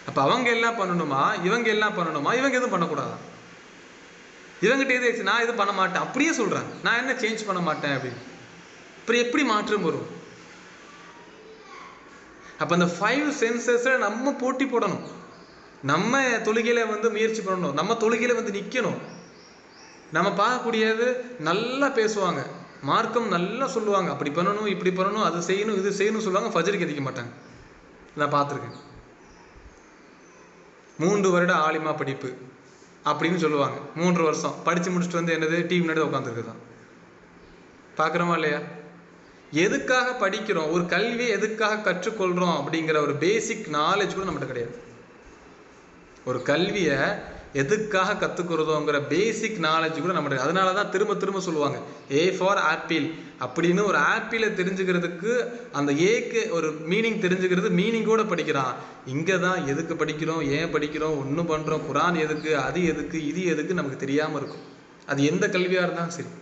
அப்போ அவங்க எல்லாம் பண்ணணுமா, இவங்க எல்லாம் பண்ணணுமா, இவங்க எதுவும் பண்ணக்கூடாதா? இவங்ககிட்ட எது நான் எதுவும் பண்ண மாட்டேன் அப்படியே சொல்கிறாங்க, நான் என்ன சேஞ்ச் பண்ண மாட்டேன் அப்படின்னு. அப்புறம் எப்படி மாற்றம் வரும்? அப்போ அந்த 5 சென்சஸில் நம்ம போட்டி போடணும். நம்ம தொழுகையில் வந்து முயற்சி பண்ணணும், நம்ம தொழுகையில் வந்து நிற்கணும். நம்ம பார்க்கக்கூடியது நல்லா பேசுவாங்க, மார்க்கம் நல்லா சொல்லுவாங்க, அப்படி பண்ணணும் இப்படி பண்ணணும், அது செய்யணும் இது செய்யணும் சொல்லுவாங்க, ஃபஜ்ருக்கு எதிக்க மாட்டாங்க. நான் பார்த்துருக்கேன். 3 வருட ஆலிமா படிப்பு அப்படின்னு சொல்லுவாங்க. 3 வருஷம் படித்து முடிச்சுட்டு வந்து என்னது டிவி முன்னாடி உட்காந்துருக்குதான். பார்க்குறோமா இல்லையா? எதுக்காக படிக்கிறோம், ஒரு கல்வியை எதுக்காக கற்றுக்கொள்கிறோம் அப்படிங்கிற ஒரு பேசிக் நாலேஜ் கூட நம்மகிட்ட கிடையாது. ஒரு கல்வியை எதுக்காக கற்றுக்கிறதோங்கிற பேசிக் நாலேஜ் கூட நம்மகிட்ட. அதனால தான் திரும்ப திரும்ப சொல்லுவாங்க ஏ ஃபார் ஆப்பிள் அப்படின்னு. ஒரு ஆப்பிளை தெரிஞ்சுக்கிறதுக்கு அந்த ஏக்கு ஒரு மீனிங் தெரிஞ்சுக்கிறது, மீனிங்கோட படிக்கிறான். இங்கே தான் எதுக்கு படிக்கிறோம், ஏன் படிக்கிறோம், ஒன்றும் பண்ணுறோம், குரான் எதுக்கு, அது எதுக்கு, இது எதுக்கு நமக்கு தெரியாமல் இருக்கும். அது எந்த கல்வியாக இருந்தாலும் சரி.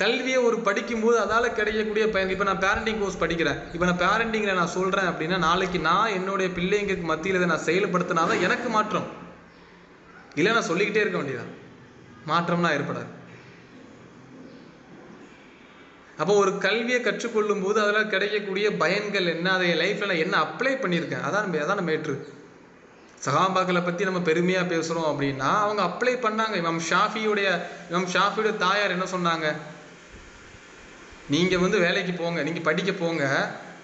கல்வியை ஒரு படிக்கும்போது அதால் கிடைக்கக்கூடிய பயன். இப்போ நான் பேரண்டிங் கோர்ஸ் படிக்கிறேன், இப்போ நான் பேரண்டிங்கில் நான் சொல்கிறேன் அப்படின்னா, நாளைக்கு நான் என்னுடைய பிள்ளைங்களுக்கு மத்தியில் இதை நான் செயல்படுத்தினாதான் எனக்கு மாற்றம். இல்லை நான் சொல்லிக்கிட்டே இருக்க வேண்டியதான், மாற்றம்னா ஏற்படாது. அப்போ ஒரு கல்வியை கற்றுக்கொள்ளும் போது அதில் கிடைக்கக்கூடிய பயன்கள் என்ன, அதை லைஃப்பில் நான் என்ன அப்ளை பண்ணியிருக்கேன், அதான் நம்ம மேட்ரு. சஹாபாக்களை பற்றி நம்ம பெருமையாக பேசுகிறோம் அப்படின்னா அவங்க அப்ளை பண்ணாங்க. இமாம் ஷாஃபியுடைய தாயார் என்ன சொன்னாங்க, நீங்கள் வந்து வேலைக்கு போங்க, நீங்கள் படிக்க போங்க,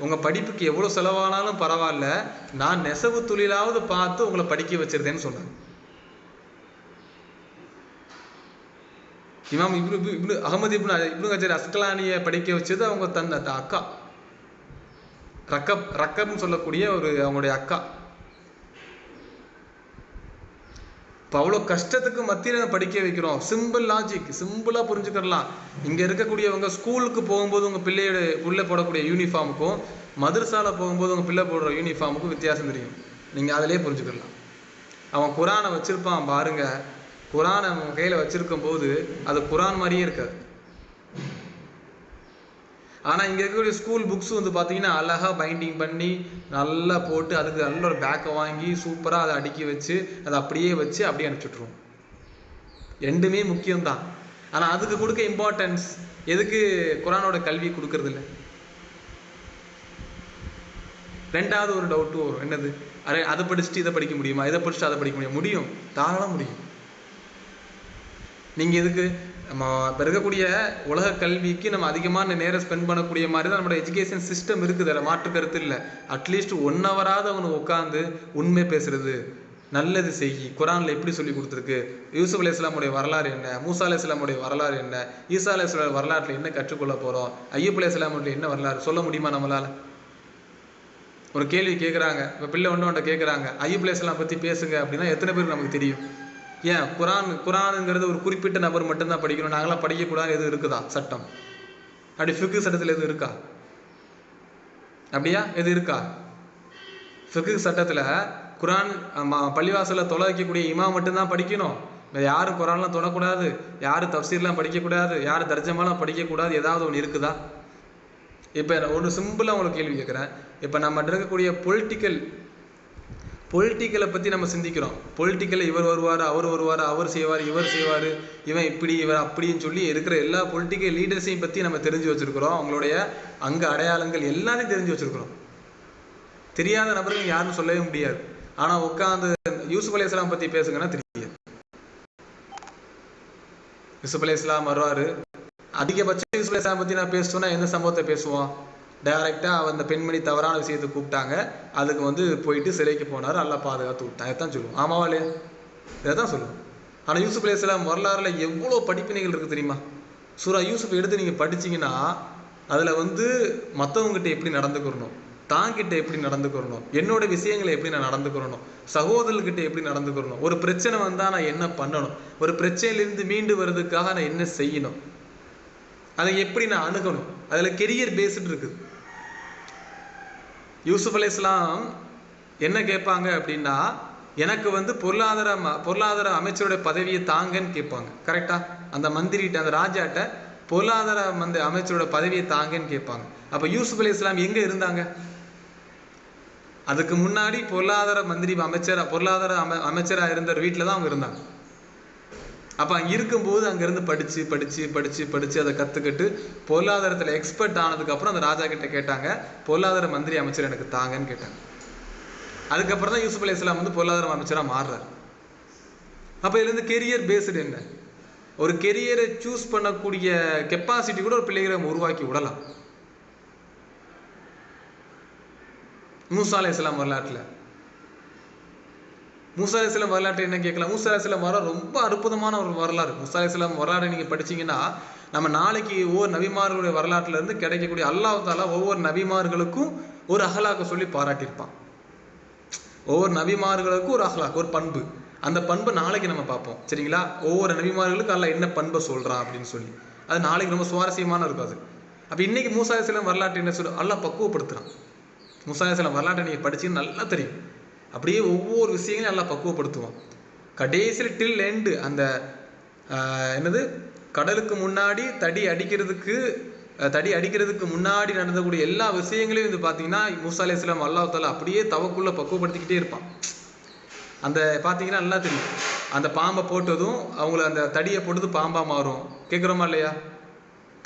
உங்கள் படிப்புக்கு எவ்வளோ செலவானாலும் பரவாயில்ல, நான் நெசவு தொழிலாவது பார்த்து உங்களை படிக்க வச்சிருந்தேன்னு சொன்னாங்க. இமாம் அகமது இப்னு ஹஜர் அஸ்கலானியை படிக்க வச்சது அவங்க தந்த அக்கா ரக்கப்னு சொல்லக்கூடிய அவங்களுடைய அக்கா. இப்போ அவ்வளோ கஷ்டத்துக்கு மத்தியில் படிக்க வைக்கிறோம். சிம்பிள் லாஜிக், சிம்பிளாக புரிஞ்சுக்கிடலாம். இங்கே இருக்கக்கூடியவங்க ஸ்கூலுக்கு போகும்போது உங்கள் பிள்ளை போடக்கூடிய யூனிஃபார்முக்கும் மதரசாவில் போகும்போது உங்கள் பிள்ளை போடுற யூனிஃபார்முக்கும் வித்தியாசம் தெரியும். நீங்கள் அதிலே புரிஞ்சுக்கிடலாம். அவன் குரானை வச்சுருப்பான் பாருங்க, குரானை அவன் கையில் வச்சுருக்கும் போது அது குரான் மாதிரியே இருக்காது. ஆனால் இங்கே இருக்கக்கூடிய ஸ்கூல் புக்ஸ் வந்து பார்த்தீங்கன்னா அழகாக பைண்டிங் பண்ணி நல்லா போட்டு அதுக்கு நல்ல ஒரு பேக்கை வாங்கி சூப்பராக அதை அடுக்கி வச்சு அதை அப்படியே வச்சு அப்படியே அனுப்பிச்சுட்ருவோம். ரெண்டுமே முக்கியம்தான். ஆனால் அதுக்கு கொடுக்க இம்பார்ட்டன்ஸ் எதுக்கு குரானோட கல்வி கொடுக்கறது இல்லை. ரெண்டாவது ஒரு டவுட்டு வரும், என்னது, அதை படிச்சுட்டு இதை படிக்க முடியுமா, இதை படிச்சுட்டு அதை படிக்க முடியும், தாராளமாக முடியும். நீங்கள் எதுக்கு நம்ம இப்போ இருக்கக்கூடிய உலக கல்விக்கு நம்ம அதிகமான நேரம் ஸ்பெண்ட் பண்ணக்கூடிய மாதிரி தான் நம்மளோட எஜுகேஷன் சிஸ்டம் இருக்குது, அதில் மாற்று கருத்து இல்லை. அட்லீஸ்ட் 1 ஹவராவது அவனு உட்காந்து உண்மை பேசுறது, நல்லது செய்யி, குரானில் எப்படி சொல்லி கொடுத்துருக்கு, யூசுப் அலைஹிஸ்ஸலாமுடைய வரலாறு என்ன, மூசா அலைஹிஸ்ஸலாமுடைய வரலாறு என்ன, ஈசா அலைஹிஸ்ஸலாம் வரலாற்றில் என்ன கற்றுக்கொள்ள போகிறோம், ஐயூப் அலைஹிஸ்ஸலாமுடைய என்ன வரலாறு சொல்ல முடியுமா நம்மளால்? ஒரு கேள்வி கேட்குறாங்க, இப்போ பிள்ளை ஒன்று கேட்குறாங்க, ஐயூப் அலைஹிஸ்ஸலாம் பற்றி பேசுங்க அப்படின்னா எத்தனை பேருக்கு நமக்கு தெரியும்? ஏன் குரானுங்கிறது ஒரு குறிப்பிட்ட நபர் மட்டும்தான் படிக்கணும், நாங்களாம் படிக்கக்கூடாது எதுவும் இருக்குதா சட்டம்? அப்படி ஃபிக்கு சட்டத்தில் எதுவும் இருக்கா? அப்படியா எது இருக்கா? ஃபிக்கு சட்டத்தில் குரான் பள்ளிவாசலில் தொலை வைக்கக்கூடிய இமாம் மட்டும்தான் படிக்கணும், யாரும் குரான்லாம் தொடக்கூடாது, யாரும் தஃப்சீர்லாம் படிக்கக்கூடாது, யாரும் தர்ஜமாலாம் படிக்கக்கூடாது, ஏதாவது ஒன்று இருக்குதா? இப்போ ஒன்று சிம்பிளாக உங்களுக்கு கேள்வி கேட்குறேன். இப்போ நம்ம இருக்கக்கூடிய பொலிட்டிக்கலை பற்றி நம்ம சிந்திக்கிறோம். பொலிட்டிக்கலில் இவர் வருவார், அவர் வருவார், அவர் செய்வார், இவர் செய்வார், இவன் இப்படி இவர் அப்படின்னு சொல்லி இருக்கிற எல்லா பொலிட்டிக்கல் லீடர்ஸையும் பற்றி நம்ம தெரிஞ்சு வச்சுருக்கிறோம். அவங்களுடைய அங்க அடையாளங்கள் எல்லாரையும் தெரிஞ்சு வச்சுருக்கிறோம். தெரியாத நபர்கள் யாருன்னு சொல்லவே முடியாது. ஆனால் உட்காந்து யூசுப் அலைஹிஸ்ஸலாம் பற்றி பேசுங்கன்னா தெரியாது. யூசுப் அலைஹிஸ்ஸலாம் வருவார், அதிகபட்சம் யூசுப் அலைஹிஸ்ஸலாம் பற்றி நான் பேசுவேன்னா எந்த சம்பவத்தை பேசுவோம்? டைரெக்டாக அந்த பெண்மணி தவறான விஷயத்தை கூப்பிட்டாங்க, அதுக்கு வந்து போயிட்டு சிலைக்கு போனார், அல்லாஹ் பாதுகாத்து விட்டான், இதைத்தான் சொல்லுவோம். ஆமாவா இல்லையா? இதை தான் சொல்லுவோம். ஆனால் யூசுப் அலைஹிஸ்ஸலாம் வரலாறுல எவ்வளோ படிப்பினைகள் இருக்குது தெரியுமா? சூரா யூசுப் எடுத்து நீங்கள் படிச்சிங்கன்னா அதில் வந்து மற்றவங்ககிட்ட எப்படி நடந்துக்கிறணும், தாங்கிட்ட எப்படி நடந்துக்கிறணும், என்னோட விஷயங்களை எப்படி நான் நடந்துக்கிறணும், சகோதரர்கிட்ட எப்படி நடந்துக்கிறணும், ஒரு பிரச்சனை வந்தால் நான் என்ன பண்ணணும், ஒரு பிரச்சனையிலிருந்து மீண்டு வர்றதுக்காக நான் என்ன செய்யணும், அதை எப்படி நான் அணுகணும், அதில் கெரியர் பேஸ்டு இருக்குது. யூசுப் அலைஹிஸ்ஸலாம் என்ன கேட்பாங்க அப்படின்னா, எனக்கு வந்து பொருளாதார அமைச்சருடைய பதவியை தாங்கன்னு கேட்பாங்க. கரெக்டா? அந்த மந்திரிட்ட, அந்த ராஜாட்ட பொருளாதார அமைச்சரோட பதவியை தாங்கன்னு கேட்பாங்க. அப்போ யூசுப் அலைஹிஸ்ஸலாம் எங்கே இருந்தாங்க? அதுக்கு முன்னாடி பொருளாதார அமைச்சராக இருந்த வீட்டில் தான் அவங்க இருந்தாங்க. அப்போ அங்கே இருக்கும்போது அங்கேருந்து படித்து அதை கற்றுக்கிட்டு பொருளாதாரத்தில் எக்ஸ்பர்ட் ஆனதுக்கப்புறம் அந்த ராஜா கிட்ட கேட்டாங்க, பொருளாதார மந்திரி அமைச்சர் எனக்கு தாங்கன்னு கேட்டாங்க. அதுக்கப்புறம் தான் யூசுப் அலைஹிஸ்ஸலாம் வந்து பொருளாதார அமைச்சராக மாறுறாரு. அப்போ இதுலேருந்து கெரியர் பேஸ்டு என்ன, ஒரு கெரியரை சூஸ் பண்ணக்கூடிய கெப்பாசிட்டி கூட ஒரு பிள்ளைகளை உருவாக்கி விடலாம். மூசா அலைஹிஸ்ஸலாம் வரலாற்றில் மூசா அலைஹிஸ்ஸலாம் வரலாற்று என்ன கேட்கலாம். மூசா அலைஹிஸ்ஸலாம் வரலாறு ரொம்ப அற்புதமான ஒரு வரலாறு. மூசா அலைஹிஸ்ஸலாம் வரலாறு நீங்கள் படிச்சீங்கன்னா நம்ம நாளைக்கு ஒவ்வொரு நபிமார்களுடைய வரலாற்றுல இருந்து கிடைக்கக்கூடிய அல்லாஹ் தஆலா ஒவ்வொரு நபிமார்களுக்கும் ஒரு அஹ்லாக்க சொல்லி பாராட்டியிருப்பான். ஒவ்வொரு நபிமார்களுக்கும் ஒரு அஹ்லாக், ஒரு பண்பு. அந்த பண்பை நாளைக்கு நம்ம பார்ப்போம், சரிங்களா? ஒவ்வொரு நபிமார்களுக்கும் அல்லாஹ் என்ன பண்பை சொல்றான் அப்படின்னு சொல்லி அது நாளைக்கு ரொம்ப சுவாரஸ்யமான இருக்கும் அது. அப்போ இன்னைக்கு மூசா அலைஹிஸ்ஸலாம் வரலாற்று என்ன சொல்லு அல்லாஹ் பக்குவப்படுத்துறான். மூசா அலைஹிஸ்ஸலாம் வரலாற்றை நீங்கள் படிச்சீங்கன்னா நல்லா தெரியும். அப்படியே ஒவ்வொரு விஷயங்களையும் நல்லா பக்குவப்படுத்துவான். கடைசியில் டில் எண்டு அந்த என்னது கடலுக்கு முன்னாடி தடி அடிக்கிறதுக்கு முன்னாடி நடந்தக்கூடிய எல்லா விஷயங்களையும் வந்து பார்த்தீங்கன்னா மூசா அலைஹிஸ்ஸலாம் அல்லாஹ் தஆலா அப்படியே தவக்குள்ள பக்குவப்படுத்திக்கிட்டே இருப்பான். அந்த பார்த்தீங்கன்னா நல்லா தெரியும். அந்த பாம்பை போட்டதும் அவங்கள அந்த தடியை போட்டது பாம்பா மாறும். கேட்குறோமா இல்லையா?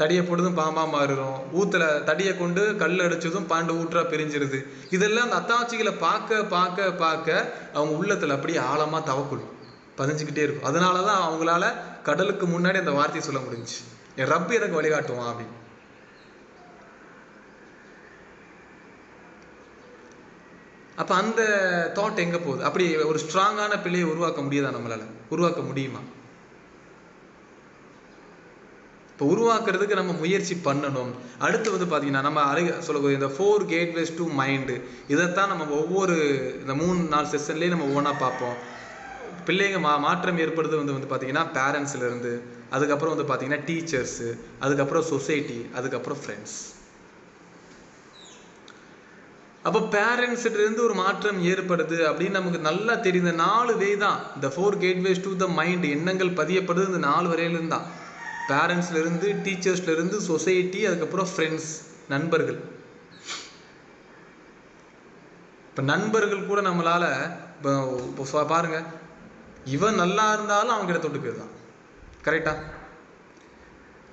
தடியை போட்டதும் பாம்பா மாறுறோம். ஊத்துல தடியை கொண்டு கல் அடிச்சதும் 12 ஊற்றா பிரிஞ்சிருது. இதெல்லாம் அந்த அத்தாட்சிகளை பார்க்க அவங்க உள்ளத்துல அப்படியே ஆழமா தவக்குள் பதிஞ்சுக்கிட்டே இருக்கும். அதனாலதான் அவங்களால கடலுக்கு முன்னாடி அந்த வார்த்தையை சொல்ல முடிஞ்சுச்சு, என் ரப்பு எனக்கு வழிகாட்டுவான் அப்படின்னு. அப்ப அந்த தாட் எங்க போகுது? அப்படி ஒரு ஸ்ட்ராங்கான பிள்ளையை உருவாக்க முடியாதா? நம்மளால உருவாக்க முடியுமா? இப்போ உருவாக்குறதுக்கு நம்ம முயற்சி பண்ணணும். அடுத்து வந்து பார்த்தீங்கன்னா நம்ம சொல்லக்கூடிய இந்த 4 gateways to mind, இதைத்தான் நம்ம ஒவ்வொரு இந்த 3-4 செஷன்லேயும் நம்ம ஒவ்வொன்றா பார்ப்போம். பிள்ளைங்க மாற்றம் ஏற்படுறது வந்து பார்த்தீங்கன்னா பேரண்ட்ஸ்லேருந்து, அதுக்கப்புறம் வந்து பார்த்தீங்கன்னா டீச்சர்ஸு, அதுக்கப்புறம் சொசைட்டி, அதுக்கப்புறம் ஃப்ரெண்ட்ஸ். அப்போ பேரண்ட்ஸ்லேருந்து ஒரு மாற்றம் ஏற்படுது அப்படின்னு நமக்கு நல்லா தெரியுது. 4 வே தான் இந்த 4 gateways to the mind. எண்ணங்கள் பதியப்படுது இந்த 4 வரையிலிருந்து தான். பேரண்ட்ஸ்லேருந்து, டீச்சர்ஸ்லேருந்து, சொசைட்டி, அதுக்கப்புறம் ஃப்ரெண்ட்ஸ், நண்பர்கள். இப்போ நண்பர்கள் கூட நம்மளால் இப்போ பாருங்க, இவன் நல்லா இருந்தாலும் அவங்க கிட்ட தொட்டு போயிருந்தான். கரெக்டா?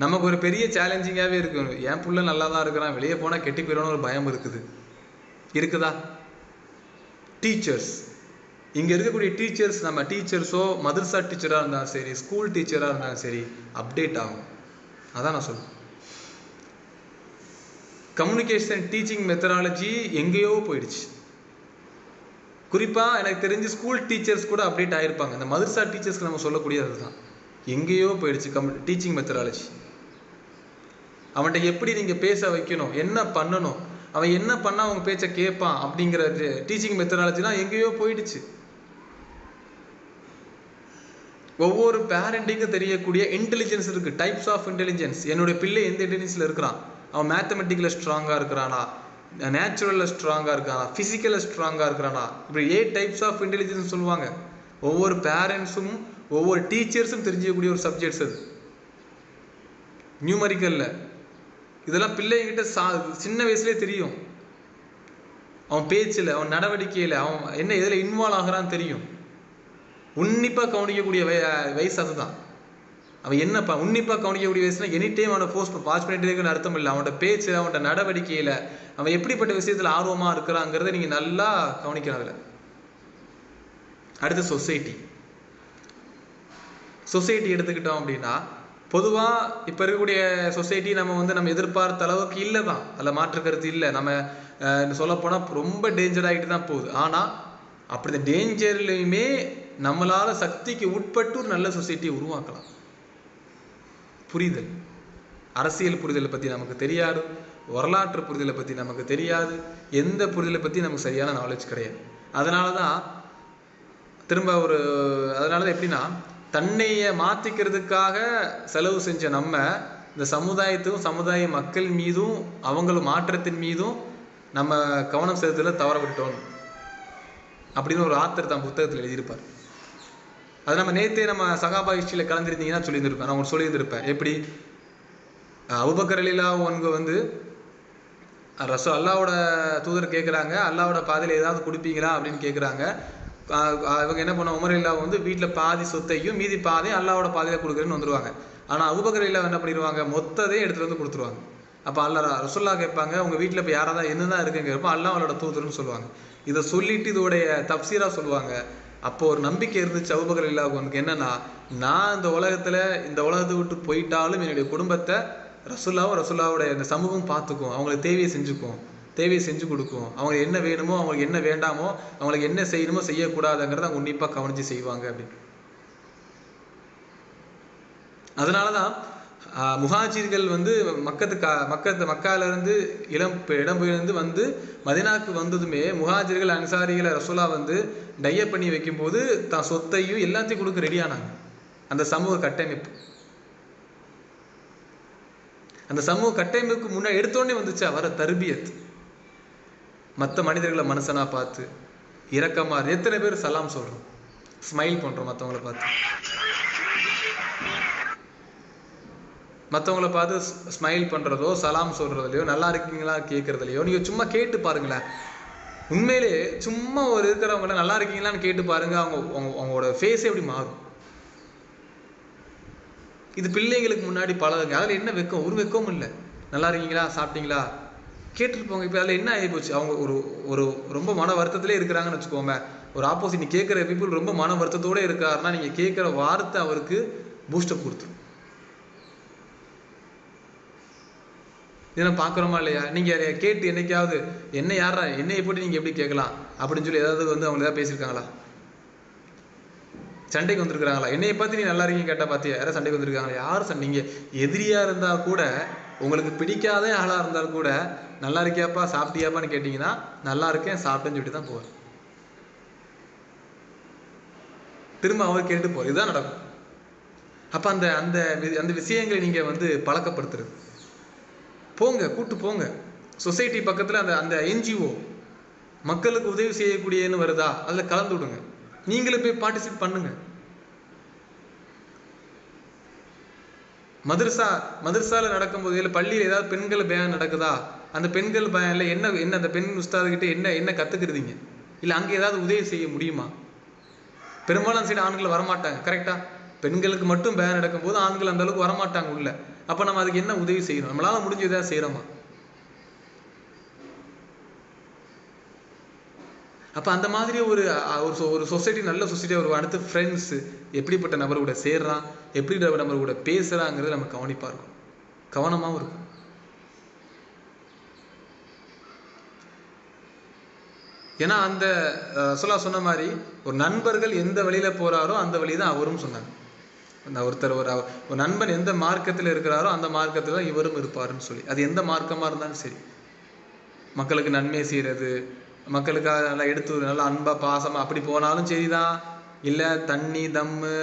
நமக்கு ஒரு பெரிய சேலஞ்சிங்காகவே இருக்கு. என் புள்ள நல்லா தான் இருக்கிறான், வெளியே போனால் கெட்டி போயிடணும்னு ஒரு பயம் இருக்குதா? டீச்சர்ஸ், இங்கே இருக்கக்கூடிய டீச்சர்ஸ், நம்ம டீச்சர்ஸோ மதரசா டீச்சராக இருந்தாலும் சரி, ஸ்கூல் டீச்சராக இருந்தாலும் சரி, அப்டேட் ஆகும். அதான் நான் சொல்லுவேன். கம்யூனிகேஷன் டீச்சிங் மெத்தடாலஜி எங்கேயோ போயிடுச்சு. குறிப்பாக எனக்கு தெரிஞ்சு ஸ்கூல் டீச்சர்ஸ் கூட அப்டேட் ஆகிருப்பாங்க. இந்த மதரசா டீச்சர்ஸ்க்கு நம்ம சொல்லக்கூடியது அதுதான். எங்கேயோ போயிடுச்சு டீச்சிங் மெத்தடாலஜி. அவன்கிட்ட எப்படி நீங்கள் பேச வைக்கணும், என்ன பண்ணணும், அவன் என்ன பண்ணால் அவங்க பேச்சை கேட்பான் அப்படிங்கிற டீச்சிங் மெத்தடாலஜிலாம் எங்கேயோ போயிடுச்சு. ஒவ்வொரு பேரண்டிங்கும் தெரியக்கூடிய இன்டெலிஜென்ஸ் இருக்குது, டைப்ஸ் ஆஃப் இன்டெலிஜென்ஸ். என்னுடைய பிள்ளை எந்த இன்டெலிஜென்ஸில் இருக்கிறான், அவன் மேத்தமெட்டிக்கில் ஸ்ட்ராங்காக இருக்கிறானா, நேச்சுரலில் ஸ்ட்ராங்காக இருக்கானா, ஃபிசிக்கலில் ஸ்ட்ராங்காக இருக்கிறானா, இப்படி 8 டைப்ஸ் ஆஃப் இன்டெலிஜென்ஸ் சொல்லுவாங்க. ஒவ்வொரு பேரண்ட்ஸும் ஒவ்வொரு டீச்சர்ஸும் தெரிஞ்சிக்கக்கூடிய ஒரு சப்ஜெக்ட்ஸ் அது. நியூமரிக்கலில் இதெல்லாம் பிள்ளைங்கிட்ட சின்ன வயசுலேயே தெரியும். அவன் பேச்சில், அவன் நடவடிக்கையில், அவன் என்ன இதில் இன்வால்வ் ஆகிறான்னு தெரியும். உன்னிப்பாக கவனிக்கக்கூடிய வயசு அதுதான். அவன் என்னப்பா உன்னிப்பாக கவனிக்கக்கூடிய வயசுனா எனி டைம் அவனை வாட்ச் பண்ணிட்டு இருக்குன்னு அர்த்தம் இல்லை. அவனோட பேச்சு, அவனோட நடவடிக்கையில் அவன் எப்படிப்பட்ட விஷயத்தில் ஆர்வமாக இருக்கிறாங்கிறத நீங்கள் நல்லா கவனிக்கணும். அதில் அடுத்து சொசைட்டி எடுத்துக்கிட்டோம் அப்படின்னா, பொதுவாக இப்போ இருக்கக்கூடிய சொசைட்டி நம்ம எதிர்பார்த்த அளவுக்கு இல்லை தான், அதில் மாற்று கருத்து இல்லை. நம்ம சொல்லப்போனால் ரொம்ப டேஞ்சர் ஆகிட்டு தான் போகுது. ஆனால் அப்படி இந்த டேஞ்சர்லையுமே நம்மளால் சக்திக்கு உட்பட்டு ஒரு நல்ல சொசைட்டியை உருவாக்கலாம். புரிதல், அரசியல் புரிதலை பற்றி நமக்கு தெரியாது, வரலாற்று புரிதலை பற்றி நமக்கு தெரியாது, எந்த புரிதலை பற்றி நமக்கு சரியான நாலேஜ் கிடையாது. அதனால தான் எப்படின்னா, தன்னையை மாற்றிக்கிறதுக்காக செலவு செஞ்ச நம்ம இந்த சமுதாயத்துக்கும் சமுதாய மக்கள் மீதும் அவங்கள மாற்றத்தின் மீதும் நம்ம கவனம் செலுத்தல தவற விட்டோம் அப்படின்னு ஒரு ஆத்தர் தான் புத்தகத்தில் எழுதியிருப்பார். அது நம்ம நேற்றே நம்ம சகாபா ஹிஸ்ட்ரியில் கலந்துருந்தீங்கன்னா சொல்லியிருந்திருப்பேன். நான் சொல்லியிருந்திருப்பேன் எப்படி அபூபக்கர் ரலியல்லாஹு அன்ஹு அல்லாவோட தூதர் கேட்குறாங்க, அல்லாவோட பாதையில் ஏதாவது கொடுப்பீங்களா அப்படின்னு கேட்குறாங்க. இவங்க என்ன பண்ண, உமர் இல்லா வந்து வீட்டில் பாதி சொத்தையும் மீதி பாதையும் அல்லாவோட பாதையில் கொடுக்குறேன்னு வந்துடுவாங்க. ஆனால் அபூபக்கர் இல்லா என்ன பண்ணிடுவாங்க, மொத்தத்தையும் எடுத்துகிட்டு வந்து கொடுத்துருவாங்க. அப்போ ரசூல்லா கேட்பாங்க, உங்கள் வீட்டில் இப்போ யாராவது என்னதான் இருக்குங்கிறப்ப அல்லாஹ் அவளோட தூதர்னு சொல்லுவாங்க. இதை சொல்லிட்டு இதோடைய தப்சீரா சொல்லுவாங்க. அப்போ ஒரு நம்பிக்கை இருந்துச்சு அபூபக்கர் இல்லாவுக்கு. உனக்கு என்னன்னா, நான் இந்த உலகத்தை விட்டு போயிட்டாலும் என்னுடைய குடும்பத்தை ரசூல்லாவுடைய இந்த சமூகம் பார்த்துக்கும், அவங்களுக்கு தேவையை செஞ்சு கொடுக்கும், அவங்களுக்கு என்ன வேணுமோ அவங்களுக்கு என்ன வேண்டாமோ அவங்களுக்கு என்ன செய்யணுமோ செய்யக்கூடாதுங்கிறத அவங்க உன்னிப்பாக கவனித்து செய்வாங்க அப்படின்னு. அதனாலதான் முஹாஜிர்கள் வந்து மக்காலிருந்து இடம்பெயர்ந்து வந்து மதீனாவுக்கு வந்ததுமே முஹாஜிர்கள் அன்சாரிகளை ரசூலா வந்து டையப் பண்ணி வைக்கும்போது தான் சொத்தையும் எல்லாத்தையும் கொடுக்க ரெடியானாங்க. அந்த சமூக கட்டமைப்புக்கு முன்னாடி எடுத்தோடனே வந்துச்சு அவர தர்பியத். மற்ற மனிதர்களை மனுஷனா பார்த்து இரக்கமா, எத்தனை பேர் சலாம் சொல்றோம், ஸ்மைல் பண்றோம் மற்றவங்களை பார்த்து ஸ்மைல் பண்ணுறதோ சலாம் சொல்கிறதுலையோ நல்லா இருக்கீங்களா கேட்குறதுலையோ நீங்கள் சும்மா கேட்டு பாருங்களேன். உண்மையிலே சும்மா இருக்கிறவங்கள நல்லா இருக்கீங்களான்னு கேட்டு பாருங்க, அவங்களோட ஃபேஸே எப்படி மாறும். இது பிள்ளைங்களுக்கு முன்னாடி பழகுங்க. அதில் என்ன வெக்கம், ஒரு வெக்கமும் இல்லை. நல்லா இருக்கீங்களா, சாப்பிட்டீங்களா கேட்டுட்டு போங்க. இப்போ அதில் என்ன ஆகிப்போச்சு, அவங்க ஒரு ரொம்ப மன வருத்தத்திலே இருக்கிறாங்கன்னு வச்சுக்கோங்க. ஒரு ஆப்போசிட் நீ கேட்குற பீப்புள் ரொம்ப மன வருத்தத்தோடு இருக்காருன்னா நீங்கள் கேட்குற வார்த்தை அவருக்கு பூஸ்டப் கொடுத்துரும். இதெல்லாம் பார்க்குறோமா இல்லையா? நீங்கள் கேட்டு என்னைக்காவது என்னையை போட்டு நீங்கள் எப்படி கேட்கலாம் அப்படின்னு சொல்லி ஏதாவது வந்து அவங்க ஏதாவது பேசியிருக்காங்களா? சண்டைக்கு வந்திருக்கிறாங்களா? என்னையை பார்த்து நீ நல்லா இருக்கீங்க கேட்டால் பார்த்தியா யாராவது சண்டைக்கு வந்திருக்காங்களா? யாரும் நீங்கள் எதிரியாக இருந்தால் கூட, உங்களுக்கு பிடிக்காத ஆளாக இருந்தால் கூட, நல்லா இருக்கியாப்பா சாப்பிட்டியாப்பான்னு கேட்டிங்கன்னா நல்லா இருக்கேன் சாப்பிட்டேன்னு சொல்லிட்டு தான் போவார். திரும்ப அவர் கேட்டு போவார். இதுதான் நடக்கும். அப்போ அந்த அந்த விஷயங்களை நீங்கள் வந்து பழக்கப்படுத்துறது. கூட்டு போங்க. சொசைட்டி பக்கத்தில் அந்த என்ஜிஓ மக்களுக்கு உதவி செய்யக்கூடியன்னு வருதா, அதில் கலந்து விடுங்க. நீங்களும் போய் பார்ட்டிசிபேட் பண்ணுங்க. மதரசால நடக்கும்போது, இல்லை பள்ளியில் ஏதாவது பெண்கள் பயான் நடக்குதா, அந்த பெண்கள் பயான்ல என்ன அந்த பெண் உஸ்தாதுகிட்ட என்ன கத்துக்கிறீங்க, இல்லை அங்கே ஏதாவது உதவி செய்ய முடியுமா? பெரும்பாலும் சைடு ஆண்கள் வரமாட்டாங்க. கரெக்டா? பெண்களுக்கு மட்டும் பயான் நடக்கும்போது ஆண்கள் அந்த அளவுக்கு வரமாட்டாங்க உள்ள. அப்போ நம்ம அதுக்கு என்ன உதவி செய்யணும்? நம்மளால முடிஞ்ச இதாக செய்யறோமா? அப்போ அந்த மாதிரி ஒரு சொசைட்டி, நல்ல சொசைட்டி, ஒரு அடுத்த ஃப்ரெண்ட்ஸ் எப்படிப்பட்ட நபர் கூட சேர்றான், எப்படி நபர் கூட பேசுறாங்கிறது நம்ம கவனிப்பா இருக்கும், கவனமாகவும் இருக்கும். ஏன்னா அந்த சொன்ன மாதிரி ஒரு நண்பர்கள் எந்த வழியில போறாரோ அந்த வழி தான் அவரும் சொன்னாங்க. ஒரு நண்பன் எந்த மார்க்கத்தில் இருக்கிறாரோ அந்த மார்க்கத்தில் தான் இவரும் இருப்பாருன்னு சொல்லி. அது எந்த மார்க்கமா இருந்தாலும் சரி, மக்களுக்கு நன்மை செய்யறது, மக்களுக்காக நல்லா எடுத்து நல்லா அன்பா பாசமா அப்படி போனாலும் சரிதான், இல்லை தண்ணி தம்மு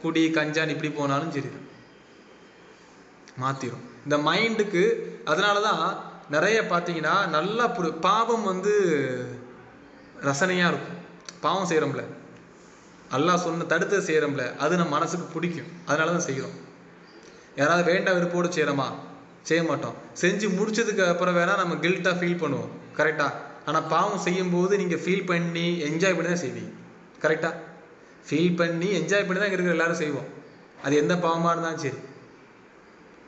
குடி கஞ்சான் இப்படி போனாலும் சரிதான், மாத்திரும் இந்த மைண்டுக்கு. அதனாலதான் நிறைய பார்த்தீங்கன்னா நல்லா பாவம் வந்து ரசனையா இருக்கும். பாவம் செய்யறோம்ல, அல்லாஹ் சொன்ன தடுத்து செய்யறோம்ல, அது நம்ம மனசுக்கு பிடிக்கும், அதனாலதான் செய்யறோம். யாராவது வேண்டாம் விருப்போடு செய்யறோமா? செய்ய மாட்டோம். செஞ்சு முடிச்சதுக்கு அப்புறம் வேணா நம்ம கில்ட்டா ஃபீல் பண்ணுவோம். கரெக்டா? ஆனா பாவம் செய்யும் போது நீங்க ஃபீல் பண்ணி என்ஜாய் பண்ணி தான் செய்வீங்க. கரெக்டா? ஃபீல் பண்ணி என்ஜாய் பண்ணி தான் இருக்கிற எல்லாரும் செய்வோம், அது எந்த பாவமா இருந்தாலும் சரி.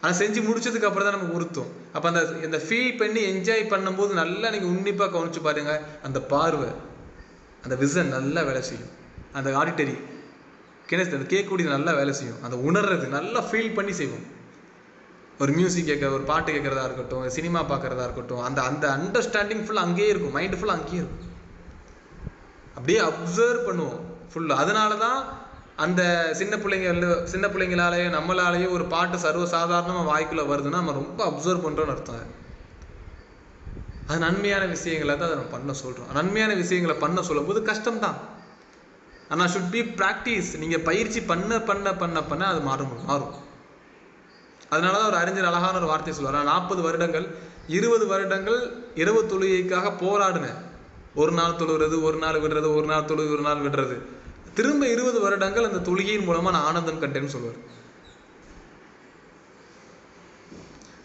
ஆனா செஞ்சு முடிச்சதுக்கு அப்புறம் தான் நமக்கு உறுத்தும். அப்ப அந்த ஃபீல் பண்ணி என்ஜாய் பண்ணும்போது நல்லா நீங்க உன்னிப்பா கவனிச்சு பாருங்க, அந்த பார்வை, அந்த விசன் நல்லா வேலை செய்யும், அந்த ஆடிட்டரி அந்த கேட்கக்கூடியது நல்லா வேலை செய்யும், அந்த உணர்றது நல்லா ஃபீல் பண்ணி செய்வோம். ஒரு மியூசிக் கேட்க, ஒரு பாட்டு கேட்கறதா இருக்கட்டும், சினிமா பார்க்கறதா இருக்கட்டும், அந்த அண்டர்ஸ்டாண்டிங் ஃபுல்லாக அங்கேயே இருக்கும், மைண்ட் ஃபுல்லாக அங்கேயே இருக்கும். அப்படியே அப்சர்வ் பண்ணுவோம் ஃபுல்லு. அதனால தான் அந்த சின்ன பிள்ளைங்களாலேயோ நம்மளாலேயோ ஒரு பாட்டு சர்வசாதாரணமாக வாய்க்குள்ள வருதுன்னா நம்ம ரொம்ப அப்சர்வ் பண்ணுறோன்னு அர்த்தம். அது நன்மையான விஷயங்களை தான் அதை நம்ம பண்ண சொல்கிறோம். நன்மையான விஷயங்களை பண்ண சொல்லும் போது கஷ்டம்தான், ஆனால் ஷுட் பி ப்ராக்டிஸ். நீங்கள் பயிற்சி பண்ண பண்ண பண்ண பண்ண அது மாறும். அதனால தான் ஒரு அறிஞர் அழகான ஒரு வார்த்தை சொல்லுவார், 40 வருடங்கள் 20 வருடங்கள் இரவு தொழுகைக்காக போராடினேன். ஒரு நாள் தொழுகிறது, ஒரு நாள் விடுறது, ஒரு நாள் தொழுகை, ஒரு நாள் விடுறது, திரும்ப 20 வருடங்கள் அந்த தொழுகையின் மூலமா நான் ஆனந்தம் கண்டேன்னு சொல்லுவார்.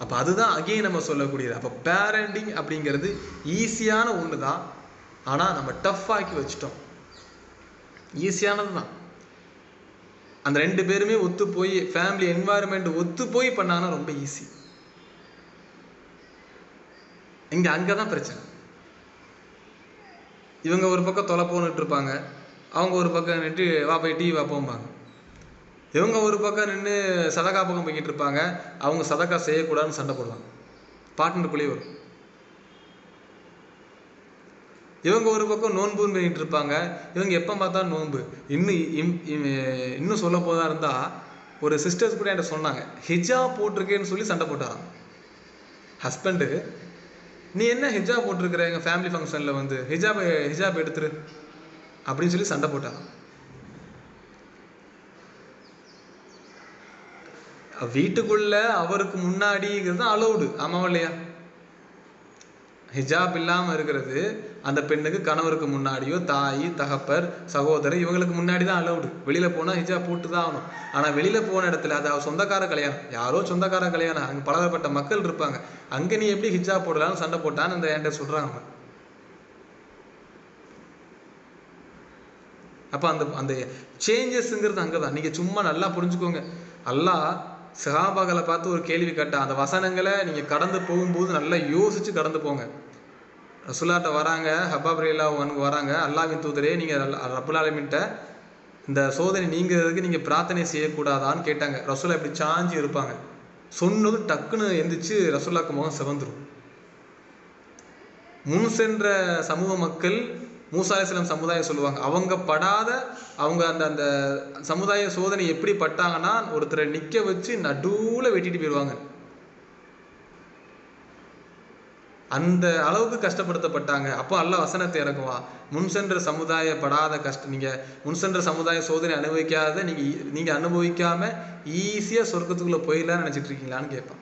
அப்போ அதுதான் அகைன் நம்ம சொல்லக்கூடியது. அப்போ பேரண்டிங் அப்படிங்கிறது ஈஸியான ஒன்று தான், ஆனால் நம்ம டஃப் ஆக்கி வச்சுட்டோம். ஈஸியானது தான், அந்த 2 பேருமே ஒத்து போய் ஃபேமிலி என்வாயர்மெண்ட் ஒத்து போய் பண்ணாங்கன்னா ரொம்ப ஈஸி. இங்கே அங்கே தான் பிரச்சனை. இவங்க ஒரு பக்கம் தொலை போன்னுட்டு இருப்பாங்க, அவங்க ஒரு பக்கம் நின்று வா போய் டிவி பார்ப்போம்பாங்க. இவங்க ஒரு பக்கம் நின்று சதக்கா பக்கம் போய்கிட்டு இருப்பாங்க, அவங்க சதக்கா செய்யக்கூடாதுன்னு சண்டை போடுவாங்க, பார்ட்னருக்குள்ளேயே வரும். இவங்க ஒரு பக்கம் நோன்புன்னு பண்ணிட்டு இருப்பாங்க, இவங்க எப்போ பார்த்தா நோன்பு. இன்னும் சொல்ல போதா இருந்தால், ஒரு சிஸ்டர்ஸ் கூட என்கிட்ட சொன்னாங்க, ஹிஜாப் போட்டிருக்கேன்னு சொல்லி சண்டை போட்டாராம். ஹஸ்பண்டு, நீ என்ன ஹிஜாப் போட்டிருக்கிற எங்கள் ஃபேமிலி ஃபங்க்ஷனில் வந்து ஹிஜாப் எடுத்துரு அப்படின்னு சொல்லி சண்டை போட்டாராம். வீட்டுக்குள்ள அவருக்கு முன்னாடிங்கிறது தான் அலௌடு, ஆமாவா இல்லையா? ஹிஜாப் இல்லாமல் இருக்கிறது அந்த பெண்ணுக்கு கணவருக்கு முன்னாடியோ தாய் தகப்பர் சகோதரர் இவங்களுக்கு முன்னாடி தான் அலௌடு. வெளியில் போனால் ஹிஜாப் போட்டு தான் ஆகணும். ஆனால் வெளியில் போன இடத்துல அது சொந்தக்கார கல்யாணம், யாரோ சொந்தக்கார கல்யாணம், அங்கே பலதரப்பட்ட மக்கள் இருப்பாங்க, அங்கே நீ எப்படி ஹிஜாப் போடலான்னு சண்டை போட்டான்னு அந்த என்கிட்ட சொல்கிறாங்க. அப்போ அந்த சேஞ்சஸ்ங்கிறது அங்கே தான். நீங்கள் சும்மா நல்லா புரிஞ்சுக்கோங்க. அல்லாஹ் சஹாபாக்களை பார்த்து ஒரு கேள்வி கேட்டான், அந்த வசனங்களை நீங்கள் கடந்து போகும்போது நல்லா யோசிச்சு கடந்து போங்க. ரசூலாட்ட வராங்க, ஹப்பாப் ரலியல்லாஹு வராங்க, அல்லாஹ்வின் தூதரே நீங்கள் ரப்புல் ஆலமீன்ட்ட இந்த சோதனை நீங்கிறதுக்கு நீங்கள் பிரார்த்தனை செய்யக்கூடாதான்னு கேட்டாங்க. ரசூலா இப்படி சாஞ்சி இருப்பாங்க, சொன்னது டக்குன்னு எந்திரிச்சு ரசூலாக்கு முகம் சிவந்துரும். முன் சென்ற சமூக மக்கள் மூசா அலைஹிஸ்ஸலாம் சமுதாயம் சொல்லுவாங்க, அவங்க படாத அவங்க அந்த சமுதாய சோதனை எப்படி பட்டாங்கன்னா, ஒருத்தரை நிற்க வச்சு நடுவில் வெட்டிட்டு போயிடுவாங்க. அந்த அளவுக்கு கஷ்டப்படுத்தப்பட்டாங்க. அப்போ அல்லாஹ் வசனத்தை இறக்குவான், முன் சென்ற சமுதாய படாத கஷ்டம், நீங்கள் முன் சென்ற சமுதாய சோதனை அனுபவிக்காத நீங்கள் அனுபவிக்காம ஈஸியாக சொர்க்கத்துக்குள்ளே போயிடலான்னு நினச்சிட்டு இருக்கீங்களான்னு கேட்பான்.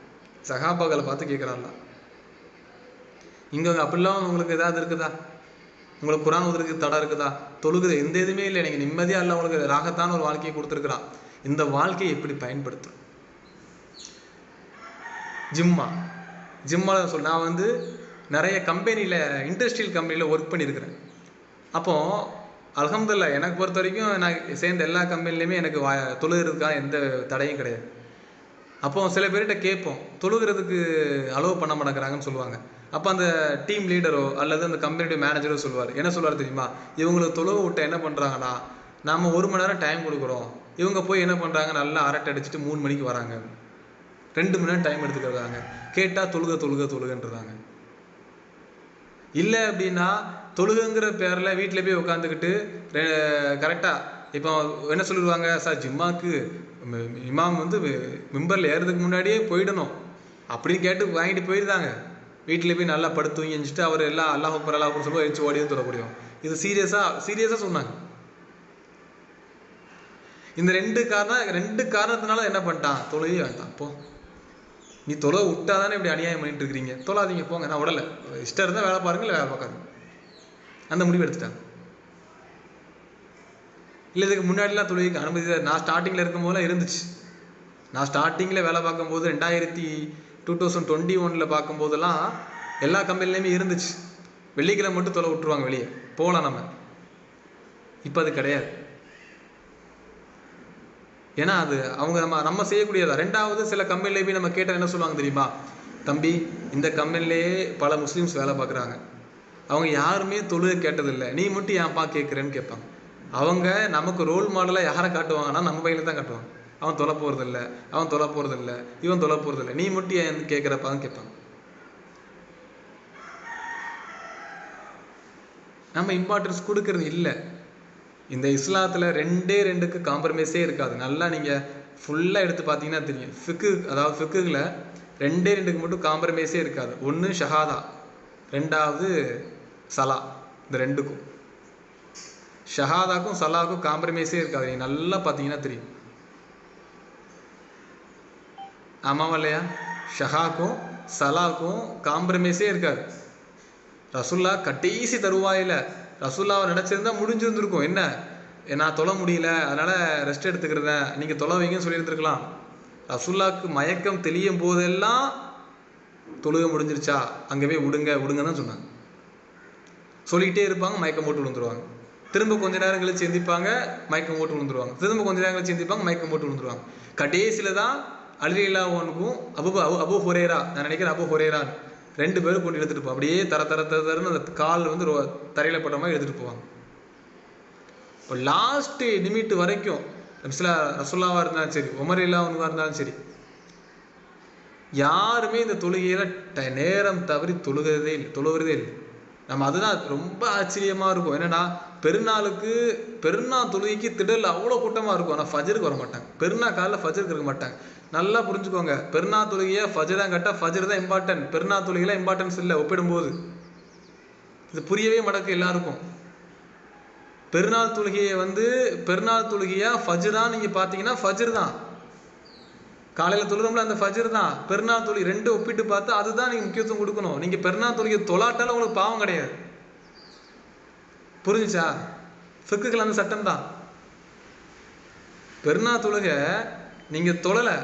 சஹாபாக்களை பார்த்து கேட்குறான்ல. இங்கே அப்படிலாம் உங்களுக்கு ஏதாவது இருக்குதா? உங்களுக்கு குரான் ஓதுறதுக்கு தடை இருக்குதா? தொழுகுது எந்த எதுவுமே இல்லை, நீங்கள் நிம்மதியாக இல்லை, உங்களுக்கு ராகத்தான ஒரு வாழ்க்கையை கொடுத்துருக்குறான். இந்த வாழ்க்கையை எப்படி பயன்படுத்தும்? ஜிம்மாவில் சொல்ல, நான் வந்து நிறைய கம்பெனியில் இண்டஸ்ட்ரியல் கம்பெனியில் ஒர்க் பண்ணியிருக்கிறேன். அப்போது அல்ஹம்துலில்லாஹ் எனக்கு பொறுத்த வரைக்கும் நான் சேர்ந்த எல்லா கம்பெனிலையுமே எனக்கு தொழுகிறதுக்காக எந்த தடையும் கிடையாது. அப்போ சில பேர்கிட்ட கேட்போம், தொழுகிறதுக்கு அலோவ் பண்ண மாட்டேங்கிறாங்கன்னு சொல்லுவாங்க. அப்போ அந்த டீம் லீடரோ அல்லது அந்த கம்பெனியோட மேனேஜரோ சொல்லுவார், என்ன சொல்லுவார் தெரியுமா? இவங்களுக்கு தொழுவ விட்ட என்ன பண்ணுறாங்கன்னா, நாம் 1 மணி நேரம் டைம் கொடுக்குறோம், இவங்க போய் என்ன பண்ணுறாங்க, நல்லா அரட்டை அடிச்சுட்டு 3 மணிக்கு வராங்க, 2 மணி நேரம் டைம் எடுத்துக்கிறாங்க. கேட்டால் தொழுகன்றதாங்க. இல்லை அப்படின்னா தொழுகுங்கிற பேரில் வீட்டில் போய் உட்காந்துக்கிட்டு கரெக்டாக இப்போ என்ன சொல்லிடுவாங்க, சார் ஜிம்மாக்கு இமாம் வந்து மிம்பரில் ஏறதுக்கு முன்னாடியே போயிடணும் அப்படின்னு கேட்டு வாங்கிட்டு போயிருந்தாங்க. வீட்டில் போய் நல்லா படுத்து தூங்கி எழுந்துட்டு அவர் எல்லாம் அல்லாஹ் அக்பர் அல்லாஹ் அக்பர் சொல்லுவோம், எழுச்சி ஓடியும் தொடக்கூடியும். இது சீரியஸாக சொன்னாங்க. இந்த ரெண்டு காரணத்தினால என்ன பண்ணிட்டான், தொழுகே வேண்டாம், போ நீ தொலை விட்டா தானே இப்படி அநியாயம் பண்ணிட்டு இருக்கிறீங்க, தொழாதீங்க போங்க, நான் உடலை, இஷ்டம் இருந்தால் வேலை பாருங்க, இல்லை வேலை பார்க்காது, அந்த முடிவு எடுத்துட்டாங்க. இல்லை இதுக்கு முன்னாடிலாம் தொழுகைக்கு அனுமதி நான் ஸ்டார்டிங்கில் இருக்கும் போதெல்லாம் இருந்துச்சு. நான் ஸ்டார்டிங்கில் வேலை பார்க்கும்போது 2021 பார்க்கும்போதெல்லாம் எல்லா கம்பெனிலையுமே இருந்துச்சு. வெள்ளிக்கிழமை மட்டும் தொலை விட்டுருவாங்க, வெளியே போகலாம் நம்ம. இப்போ அது கிடையாது. ஏன்னா அது அவங்க நம்ம செய்யக்கூடியதா. ரெண்டாவது, சில கம்பெனிலே போய் நம்ம கேட்டால் என்ன சொல்லுவாங்க தெரியுமா, தம்பி இந்த கம்பெனிலேயே பல முஸ்லீம்ஸ் வேலை பார்க்குறாங்க, அவங்க யாருமே தொழுகை கேட்டதில்லை, நீ மட்டும் ஏன்ப்பா கேட்குறேன்னு கேட்பாங்க. அவங்க நமக்கு ரோல் மாடலாக யாரை காட்டுவாங்கன்னா நம்ம பையில தான் காட்டுவாங்க. அவன் தொலை போகிறதில்ல, இவன் தொலை போகிறதில்ல, நீ மட்டும் ஏன் கேட்குறப்பான்னு கேட்பாங்க. நம்ம இம்பார்ட்டன்ஸ் கொடுக்கறது இல்லை. இந்த இஸ்லாத்தில் 2க்கு காம்ப்ரமைஸே இருக்காது. நல்லா நீங்கள் ஃபுல்லாக எடுத்து பார்த்தீங்கன்னா தெரியும். ஃபிக்குல 2க்கு மட்டும் காம்ப்ரமைஸே இருக்காது. ஒன்று ஷஹாதா, 2வது சலா. இந்த 2க்கும் ஷஹாதாக்கும் சலாவுக்கும் காம்ப்ரமைஸே இருக்காது. நீங்கள் நல்லா பார்த்தீங்கன்னா தெரியும். ஆமாவா இல்லையா? ஷஹாக்கும் சலாவுக்கும் காம்ப்ரமைஸே இருக்காது. ரசூல்லா கடைசி தருவாயில் ரசூல்லாவை நினச்சிருந்தா முடிஞ்சிருந்துருக்கும். என்ன, நான் தொலை முடியல அதனால் ரெஸ்ட் எடுத்துக்கிறேன், நீங்கள் தொலை வைங்கன்னு சொல்லியிருந்துருக்கலாம். ரசூல்லாவுக்கு மயக்கம் தெளியும் போதெல்லாம் தொழுகை முடிஞ்சிருச்சா அங்கே போய் விடுங்க தான் சொன்னாங்க. சொல்லிக்கிட்டே இருப்பாங்க, மயக்கம் போட்டு விழுந்துருவாங்க. திரும்ப கொஞ்ச நேரம் கழிச்சு எந்திப்பாங்க, மயக்கம் போட்டு விழுந்துருவாங்க. திரும்ப கொஞ்ச நேரம் கழிச்சு எந்திப்பாங்க, மயக்கம் போட்டு விழுந்துருவாங்க. கடைசியில் தான் அலிரலியல்லாஹுக்கும் அபூ ஹுரைரா, நான் நினைக்கிறேன் அபூ ஹுரைரா 2 பேரும் கொண்டு எடுத்துகிட்டு போவோம். அப்படியே தரன்னு அந்த கால் வந்து தரையில் பட்ட மாதிரி எடுத்துகிட்டு போவாங்க. இப்போ லாஸ்ட்டு நிமிட்டு வரைக்கும் ரசூலுல்லாஹ்வாக இருந்தாலும் சரி, உமர் ரலியல்லாஹு இருந்தாலும் சரி, யாருமே இந்த தொழுகையில் நேரம் தவறி தொழுகிறதே இல்லை. நம்ம அதுதான் ரொம்ப ஆச்சரியமாக இருக்கும். என்னென்னா பெருநாள் தொழுகைக்கு திடல் அவ்வளோ கூட்டமாக இருக்கும். ஆனால் ஃபஜருக்கு வர மாட்டாங்க. பெருநாள் காலையில் ஃபஜருக்கு இருக்க மாட்டாங்க. நல்லா புரிஞ்சுக்கோங்க, பெருநாள் தொழுகையை ஃபஜர் தான் கேட்டால் ஃபஜர் தான் இம்பார்ட்டன்ட். பெருநாள் தொழுகையில் இம்பார்ட்டன்ஸ் இல்லை ஒப்பிடும்போது. இது புரியவே மாட்டேங்குது எல்லாருக்கும். பெருநாள் தொழுகையா ஃபஜ்ரான்னு நீங்கள் பார்த்தீங்கன்னா ஃபஜர் தான். காலையில் தொழுகிறோம்ல அந்த ஃபஜர் தான். பெருநாள் தொழுகை 2 ஒப்பிட்டு பார்த்தா அதுதான் நீங்கள் முக்கியத்துவம் கொடுக்கணும். நீங்கள் பெருநாள் தொழுகை தொழாட்டாலும் உங்களுக்கு பாவம் கிடையாது. புரிஞ்சுச்சா? ஃபிக்குகள் அந்த சட்டம் தான். பெருநாள் தொழுகை நீங்கள் தொழலை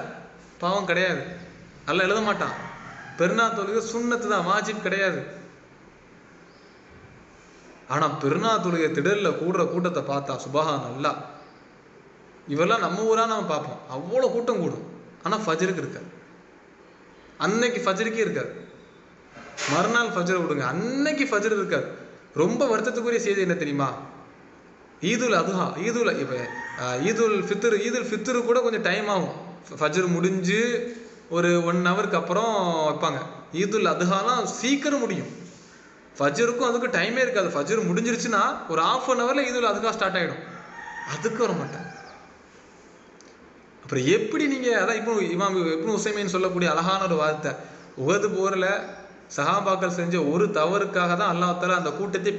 பாவம் கிடையாது, அல்ல எழுத மாட்டான். பெருநாள் தொழுகை சுன்னத்து தான், வாஜிப் கிடையாது. ஆனால் பெருநாள் தொழுகை திடலில் கூடுற கூட்டத்தை பார்த்தா சுபஹானல்லாஹ், இவெல்லாம் நம்ம ஊராக நம்ம பார்ப்போம், அவ்வளோ கூட்டம் கூடும். ஆனால் ஃபஜருக்கு இருக்காது. அன்னைக்கு ஃபஜருக்கே இருக்காது. மறுநாள் ஃபஜர் விடுங்க, அன்னைக்கு ஃபஜர் இருக்காது. ரொம்ப வருத்தத்துக்குரிய செய்தி என்ன தெரியுமா? ஈதுல் அதுஹா, ஈதுல் ஃபித்ரு கூட கொஞ்சம் டைம் ஆகும். ஃபஜர் முடிஞ்சு ஒரு 1 ஹவருக்கு அப்புறம் வைப்பாங்க. ஈதுல் அதுஹாலாம் சீக்கிரம் முடியும். ஃபஜருக்கும் அதுக்கும் டைமே இருக்காது. ஃபஜர் முடிஞ்சிருச்சுன்னா ஒரு 1/2 ஹவரில் ஈதுல் அதுஹா ஸ்டார்ட் ஆகிடும். அதுக்கு வர மாட்டாங்க. அப்புறம் எப்படி நீங்கள் அதான் இப்போ இப்னு உசைமீன் சொல்லக்கூடிய அழகான ஒரு வார்த்தை, உஹது போரில் சஹாபாக்கள் செஞ்ச ஒரு தவறுக்காக தான் அல்லாஹ் தஆலா அந்த கூட்டத்தை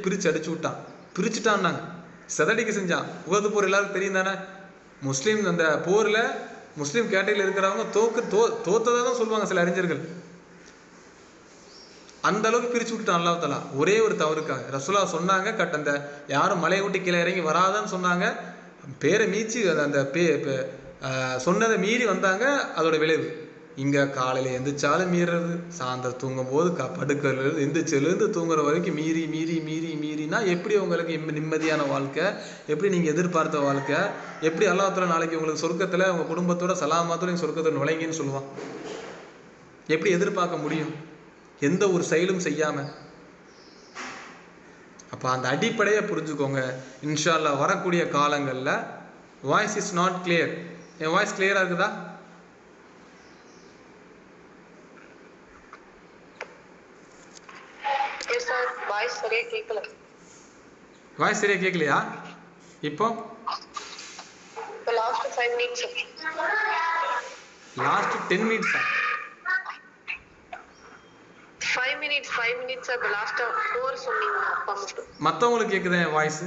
பிரிச்சுட்டான்னாங்க, செதடிக்க செஞ்சான். உஹது போர் எல்லாருக்கும் தெரியும் தானே. முஸ்லீம் அந்த போரில் முஸ்லீம் கேட்டகரியில் இருக்கிறவங்க தோத்ததாக தான் சொல்லுவாங்க சில அறிஞர்கள். அந்த அளவுக்கு பிரித்து விட்டுட்டான் அல்லாஹ் தஆலா ஒரே ஒரு தவறுக்காக. ரசூலுல்லாஹ் சொன்னாங்க, அந்த யாரும் மலையை விட்டு கீழே இறங்கி வராதான்னு சொன்னாங்க. பேரை மீச்சு அந்த சொன்னதை மீறி வந்தாங்க. அதோட விளைவு இங்கே காலையில் எந்திரிச்சாலும் மீறது, சாயந்தரம் தூங்கும் போது படுக்கிறது, எந்திரிச்சிலேருந்து தூங்குற வரைக்கும் மீறினா எப்படி உங்களுக்கு நிம்மதியான வாழ்க்கை, எப்படி நீங்கள் எதிர்பார்த்த வாழ்க்கை, எப்படி அல்லாஹ் தஆலா நாளைக்கு உங்களுக்கு சொர்க்கத்தில் உங்கள் குடும்பத்தோட சலாமத்தோட நீங்கள் சொர்க்கத்தில் நுழைங்கன்னு சொல்லுவான்? எப்படி எதிர்பார்க்க முடியும் எந்த ஒரு செயலும் செய்யாமல்? அப்போ அந்த அடிப்படையை புரிஞ்சுக்கோங்க. இன்ஷா அல்லாஹ் வரக்கூடிய காலங்களில் வாய்ஸ் இஸ் நாட் கிளியர். என் வாய்ஸ் கிளியராக இருக்குதா? வாய்ஸ் சரியா கேட்கலையா? இப்போ லாஸ்ட் 10 மினிட்ஸ் 5 மினிட்ஸ் அப்ப லாஸ்ட் 4 சொன்னீங்க. அப்ப மட்டும் மத்தவங்களுக்கு கேக்குதா என் வாய்ஸ்?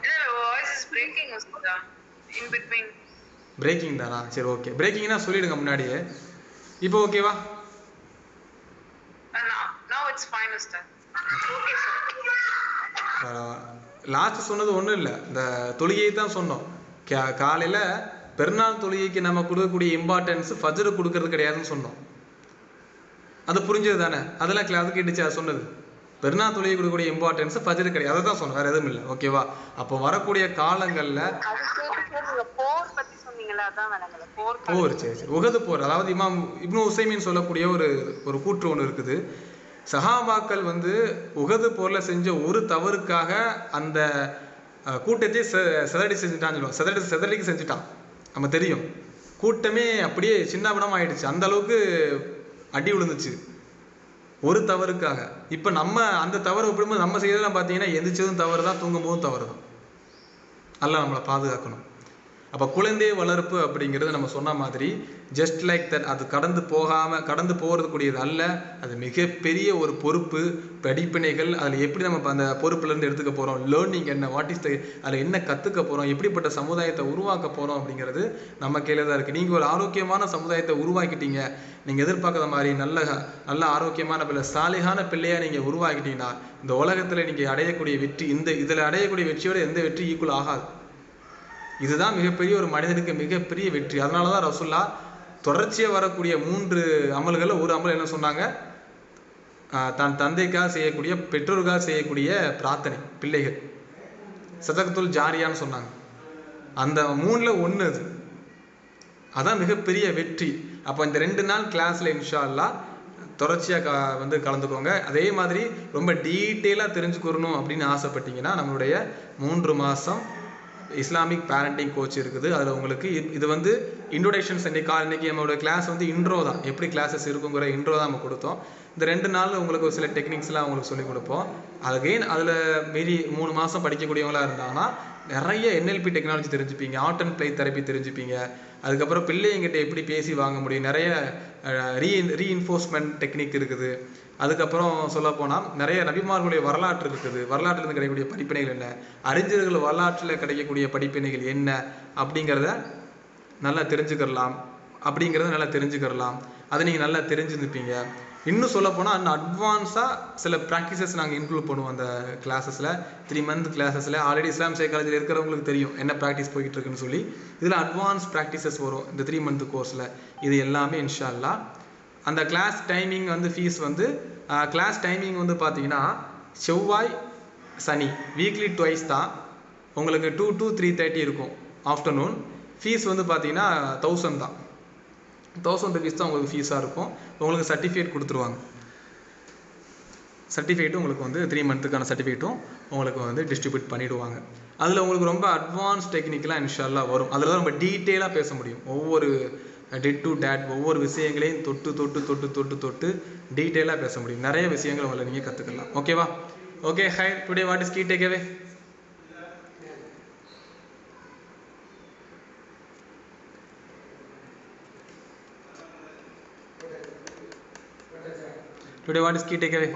இல்ல, வாய்ஸ் இஸ் பிரேக்கிங் உஸ்தா, இன் பிட்வீன். பிரேக்கிங் தானா? சரி, ஓகே. பிரேக்கிங்னா சொல்லிடுங்க முன்னாடியே. இப்போ ஓகேவா? now it's fine உஸ்தா. Okay sir. லாஸ்ட் சொன்னது ஒன்றும் இல்லை, இந்த தொழுகையை தான் சொன்னோம். காலையில் பெருநாள் தொழுகைக்கு நம்ம கொடுக்கக்கூடிய இம்பார்ட்டன்ஸ் ஃபஜ்ருக்கு கொடுக்கறது கிடையாதுன்னு சொன்னோம். அது புரிஞ்சது தானே? அதெல்லாம் அது கேட்டுச்சு. அது சொன்னது பெருநாள் தொழுகை கொடுக்கக்கூடிய இம்பார்ட்டன்ஸ் ஃபஜ்ருக்கு கிடையாது, அதை தான் சொன்னோம், வேறு எதுவும் இல்லை. ஓகேவா? அப்போ வரக்கூடிய காலங்களில் போர், சரி உஹது போர், அதாவது இமாம் இப்னு உசைமீன் சொல்லக்கூடிய ஒரு கூற்று ஒன்று இருக்குது. சஹாபாக்கள் உஹது போரில் செஞ்ச ஒரு தவறுக்காக அந்த கூட்டத்தை செதடிக்கு செஞ்சுட்டான். நம்ம தெரியும், கூட்டமே அப்படியே சின்னபிடம் ஆயிடுச்சு, அந்த அளவுக்கு அடி விழுந்துச்சு ஒரு தவறுக்காக. இப்போ நம்ம அந்த தவறு ஒப்பிடும்போது நம்ம செய்யறதெல்லாம் பார்த்தீங்கன்னா எந்திரிச்சதும் தவறு தான், தூங்கும் போதும் தவறு தான். அல்லாஹ் நம்மளை பாதுகாக்கணும். அப்போ குழந்தை வளர்ப்பு அப்படிங்கிறது நம்ம சொன்ன மாதிரி ஜஸ்ட் லைக் தட், அது கடந்து போகிறதுக்கூடியது அல்ல. அது மிகப்பெரிய ஒரு பொறுப்பு, படிப்பினைகள். அதில் எப்படி நம்ம அந்த பொறுப்புலேருந்து எடுத்துக்க போகிறோம், லேர்னிங் என்ன, வாட் இஸ் த, அதில் என்ன கற்றுக்க போகிறோம், எப்படிப்பட்ட சமுதாயத்தை உருவாக்க போகிறோம் அப்படிங்கிறது நம்ம கையில் தான் இருக்குது. நீங்கள் ஒரு ஆரோக்கியமான சமுதாயத்தை உருவாக்கிட்டீங்க, நீங்கள் எதிர்பார்க்குற மாதிரி நல்ல ஆரோக்கியமான பிள்ளை, சாலிகான பிள்ளையாக நீங்கள் உருவாக்கிட்டீங்கன்னா இந்த உலகத்தில் நீங்கள் அடையக்கூடிய வெற்றி, இதில் அடையக்கூடிய வெற்றியோட எந்த வெற்றி ஈக்குவல் ஆகாது. இதுதான் மிகப்பெரிய ஒரு மனிதனுக்கு மிகப்பெரிய வெற்றி. அதனால தான் ரசூலுல்லாஹ் தொடர்ச்சியாக வரக்கூடிய 3 அமல்களில் ஒரு அமல் என்ன சொன்னாங்க? தன் தந்தைக்காக செய்யக்கூடிய, பெற்றோருக்காக செய்யக்கூடிய பிரார்த்தனை, பிள்ளைகள், சதகத்துல் ஜாரியான்னு சொன்னாங்க. அந்த 3ல் 1 அது. அதான் மிகப்பெரிய வெற்றி. அப்போ இந்த 2 நாள் கிளாஸில் இன்ஷா அல்லாஹ் தொடர்ச்சியாக வந்து கலந்துக்கோங்க. அதே மாதிரி ரொம்ப டீட்டெயிலாக தெரிஞ்சுக்கணும் அப்படின்னு ஆசைப்பட்டீங்கன்னா நம்மளுடைய 3 மாதம் இஸ்லாமிக் பேரண்டிங் கோச் இருக்குது. அதில் உங்களுக்கு இது வந்து இன்ட்ரோடக்ஷன்ஸ். இன்னைக்கு நம்மளோட கிளாஸ் வந்து இன்ட்ரோ தான், எப்படி கிளாஸஸ் இருக்குங்கிற இன்ட்ரோ தான் நம்ம கொடுத்தோம். இந்த 2 நாள் உங்களுக்கு ஒரு சில டெக்னிக்ஸ்லாம் உங்களுக்கு சொல்லிக் கொடுப்போம். அகைன் அதில் மீறி 3 மாதம் படிக்கக்கூடியவங்களாக இருந்தாங்கன்னா நிறைய NLP டெக்னாலஜி தெரிஞ்சுப்பீங்க, ஆர்ட் அண்ட் ப்ளே தெரப்பி தெரிஞ்சுப்பீங்க. அதுக்கப்புறம் பிள்ளைங்கிட்ட எப்படி பேசி வாங்க முடியும், நிறைய ரீஇன்ஃபோர்ஸ்மெண்ட் டெக்னிக் இருக்குது. அதுக்கப்புறம் சொல்லப்போனால் நிறைய நபிமார்களுடைய வரலாற்று இருக்குது. வரலாற்றிலிருந்து கிடைக்கக்கூடிய படிப்பினைகள் என்ன, அறிஞர்கள் வரலாற்றில் கிடைக்கக்கூடிய படிப்பினைகள் என்ன அப்படிங்கிறத நல்லா தெரிஞ்சுக்கலாம். அதை நீங்கள் நல்லா தெரிஞ்சுருப்பீங்க. இன்னும் சொல்லப்போனால் இன்னும் அட்வான்ஸாக சில ப்ராக்டிசஸ் நாங்கள் இன்க்ளூட் பண்ணுவோம் அந்த கிளாஸஸில். 3 மந்த் கிளாஸஸில் ஆல்ரெடி இஸ்லாம் சைக்காலஜியில் இருக்கிறவங்களுக்கு தெரியும் என்ன ப்ராக்டிஸ் போய்கிட்டு இருக்குன்னு சொல்லி. இதில் அட்வான்ஸ் ப்ராக்டிசஸ் வரும் இந்த 3 மந்த் கோர்ஸில். இது எல்லாமே இன்ஷா அல்லாஹ். அந்த கிளாஸ் டைமிங் வந்து ஃபீஸ் வந்து கிளாஸ் டைமிங் வந்து பார்த்தீங்கன்னா செவ்வாய் சனி வீக்லி 2 தான். உங்களுக்கு 2 to 3:30 இருக்கும் ஆஃப்டர்நூன். ஃபீஸ் வந்து பார்த்தீங்கன்னா 1000 தான். 1000 rupees தான் உங்களுக்கு ஃபீஸாக இருக்கும். உங்களுக்கு சர்டிஃபிகேட் கொடுத்துருவாங்க. சர்டிஃபிகேட்டும் உங்களுக்கு வந்து 3 மந்த்துக்கான சர்டிஃபிகேட்டும் உங்களுக்கு வந்து டிஸ்ட்ரிபியூட் பண்ணிவிடுவாங்க. அதில் உங்களுக்கு ரொம்ப அட்வான்ஸ் டெக்னிக்கெலாம் இன்ஷா அல்லாஹ் வரும். அதில் தான் ரொம்ப டீட்டெயிலாக பேச முடியும். ஒவ்வொரு டிட் டு டேட் ஒவ்வொரு விஷயங்களையும் தொட்டு டீட்டெயிலாக பேச முடியும். நிறைய விஷயங்கள் உங்களை நீங்கள் கற்றுக்கலாம். ஓகேவா? Okay, hi. Today what is key takeaway? Today what is key takeaway?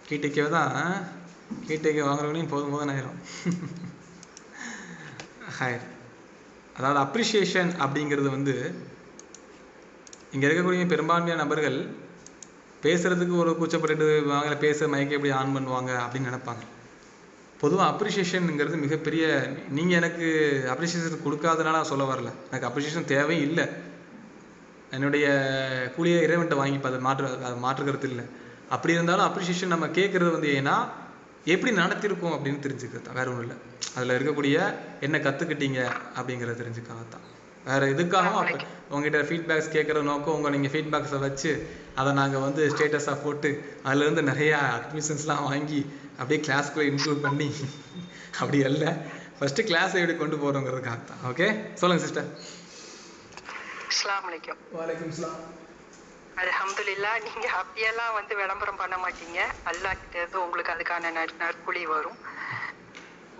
Key takeaway தான். கீ டேக்கே வாங்குறவங்களையும் போதும் ஆயிரும். ஹாய். அதாவது அப்ரிஷியேஷன் அப்படிங்கிறது வந்து இங்கே இருக்கக்கூடிய பெரும்பான்மையான நபர்கள் பேசுகிறதுக்கு ஒரு கூச்சப்பட்டு வாங்கல, பேச மைக்கை எப்படி ஆன் பண்ணுவாங்க அப்படின்னு நினைப்பாங்க. பொதுவாக அப்ரிஷியேஷனுங்கிறது மிகப்பெரிய, நீங்கள் எனக்கு அப்ரிஷியேஷன் கொடுக்காதனால நான் சொல்ல வரல. எனக்கு அப்ரிஷியேஷன் தேவையும் இல்லை. என்னுடைய கூலியை இறைவன்ட்ட வாங்கிப்போ அதை மாற்றுக்கிறது இல்லை. அப்படி இருந்தாலும் அப்ரிஷியேஷன் நம்ம கேட்குறது வந்து ஏன்னா எப்படி நடத்திருக்கோம் அப்படின்னு தெரிஞ்சுக்கிறது தான், வேறு ஒன்றும் இல்லை. அதில் இருக்கக்கூடிய என்ன கற்றுக்கிட்டீங்க அப்படிங்கிறத தெரிஞ்சுக்காக தான், வேறு எதுக்காகவும். அப்போ உங்கள்கிட்ட ஃபீட்பேக்ஸ் கேட்குற நோக்கம் நீங்கள் ஃபீட்பேக்ஸை வச்சு அதை நாங்கள் வந்து ஸ்டேட்டஸாக போட்டு அதுலேருந்து நிறையா அட்மிஷன்ஸ்லாம் வாங்கி அப்படியே கிளாஸ்க்குள்ளே இன்க்ளூட் பண்ணி அப்படி இல்லை. ஃபஸ்ட்டு கிளாஸை எப்படி கொண்டு போகிறோங்கிறதுக்காக தான். ஓகே, சொல்லுங்கள் சிஸ்டர். அஸ்ஸலாமு அலைக்கும். வலைக்கும் ஸலாம். அல்ஹம்துலில்லாஹ். நீங்கள் அப்படியெல்லாம் வந்து விளம்பரம் பண்ண மாட்டீங்க. அல்லாஹ் கிட்ட இருந்து உங்களுக்கு அதுக்கான நற்கூலி வரும்.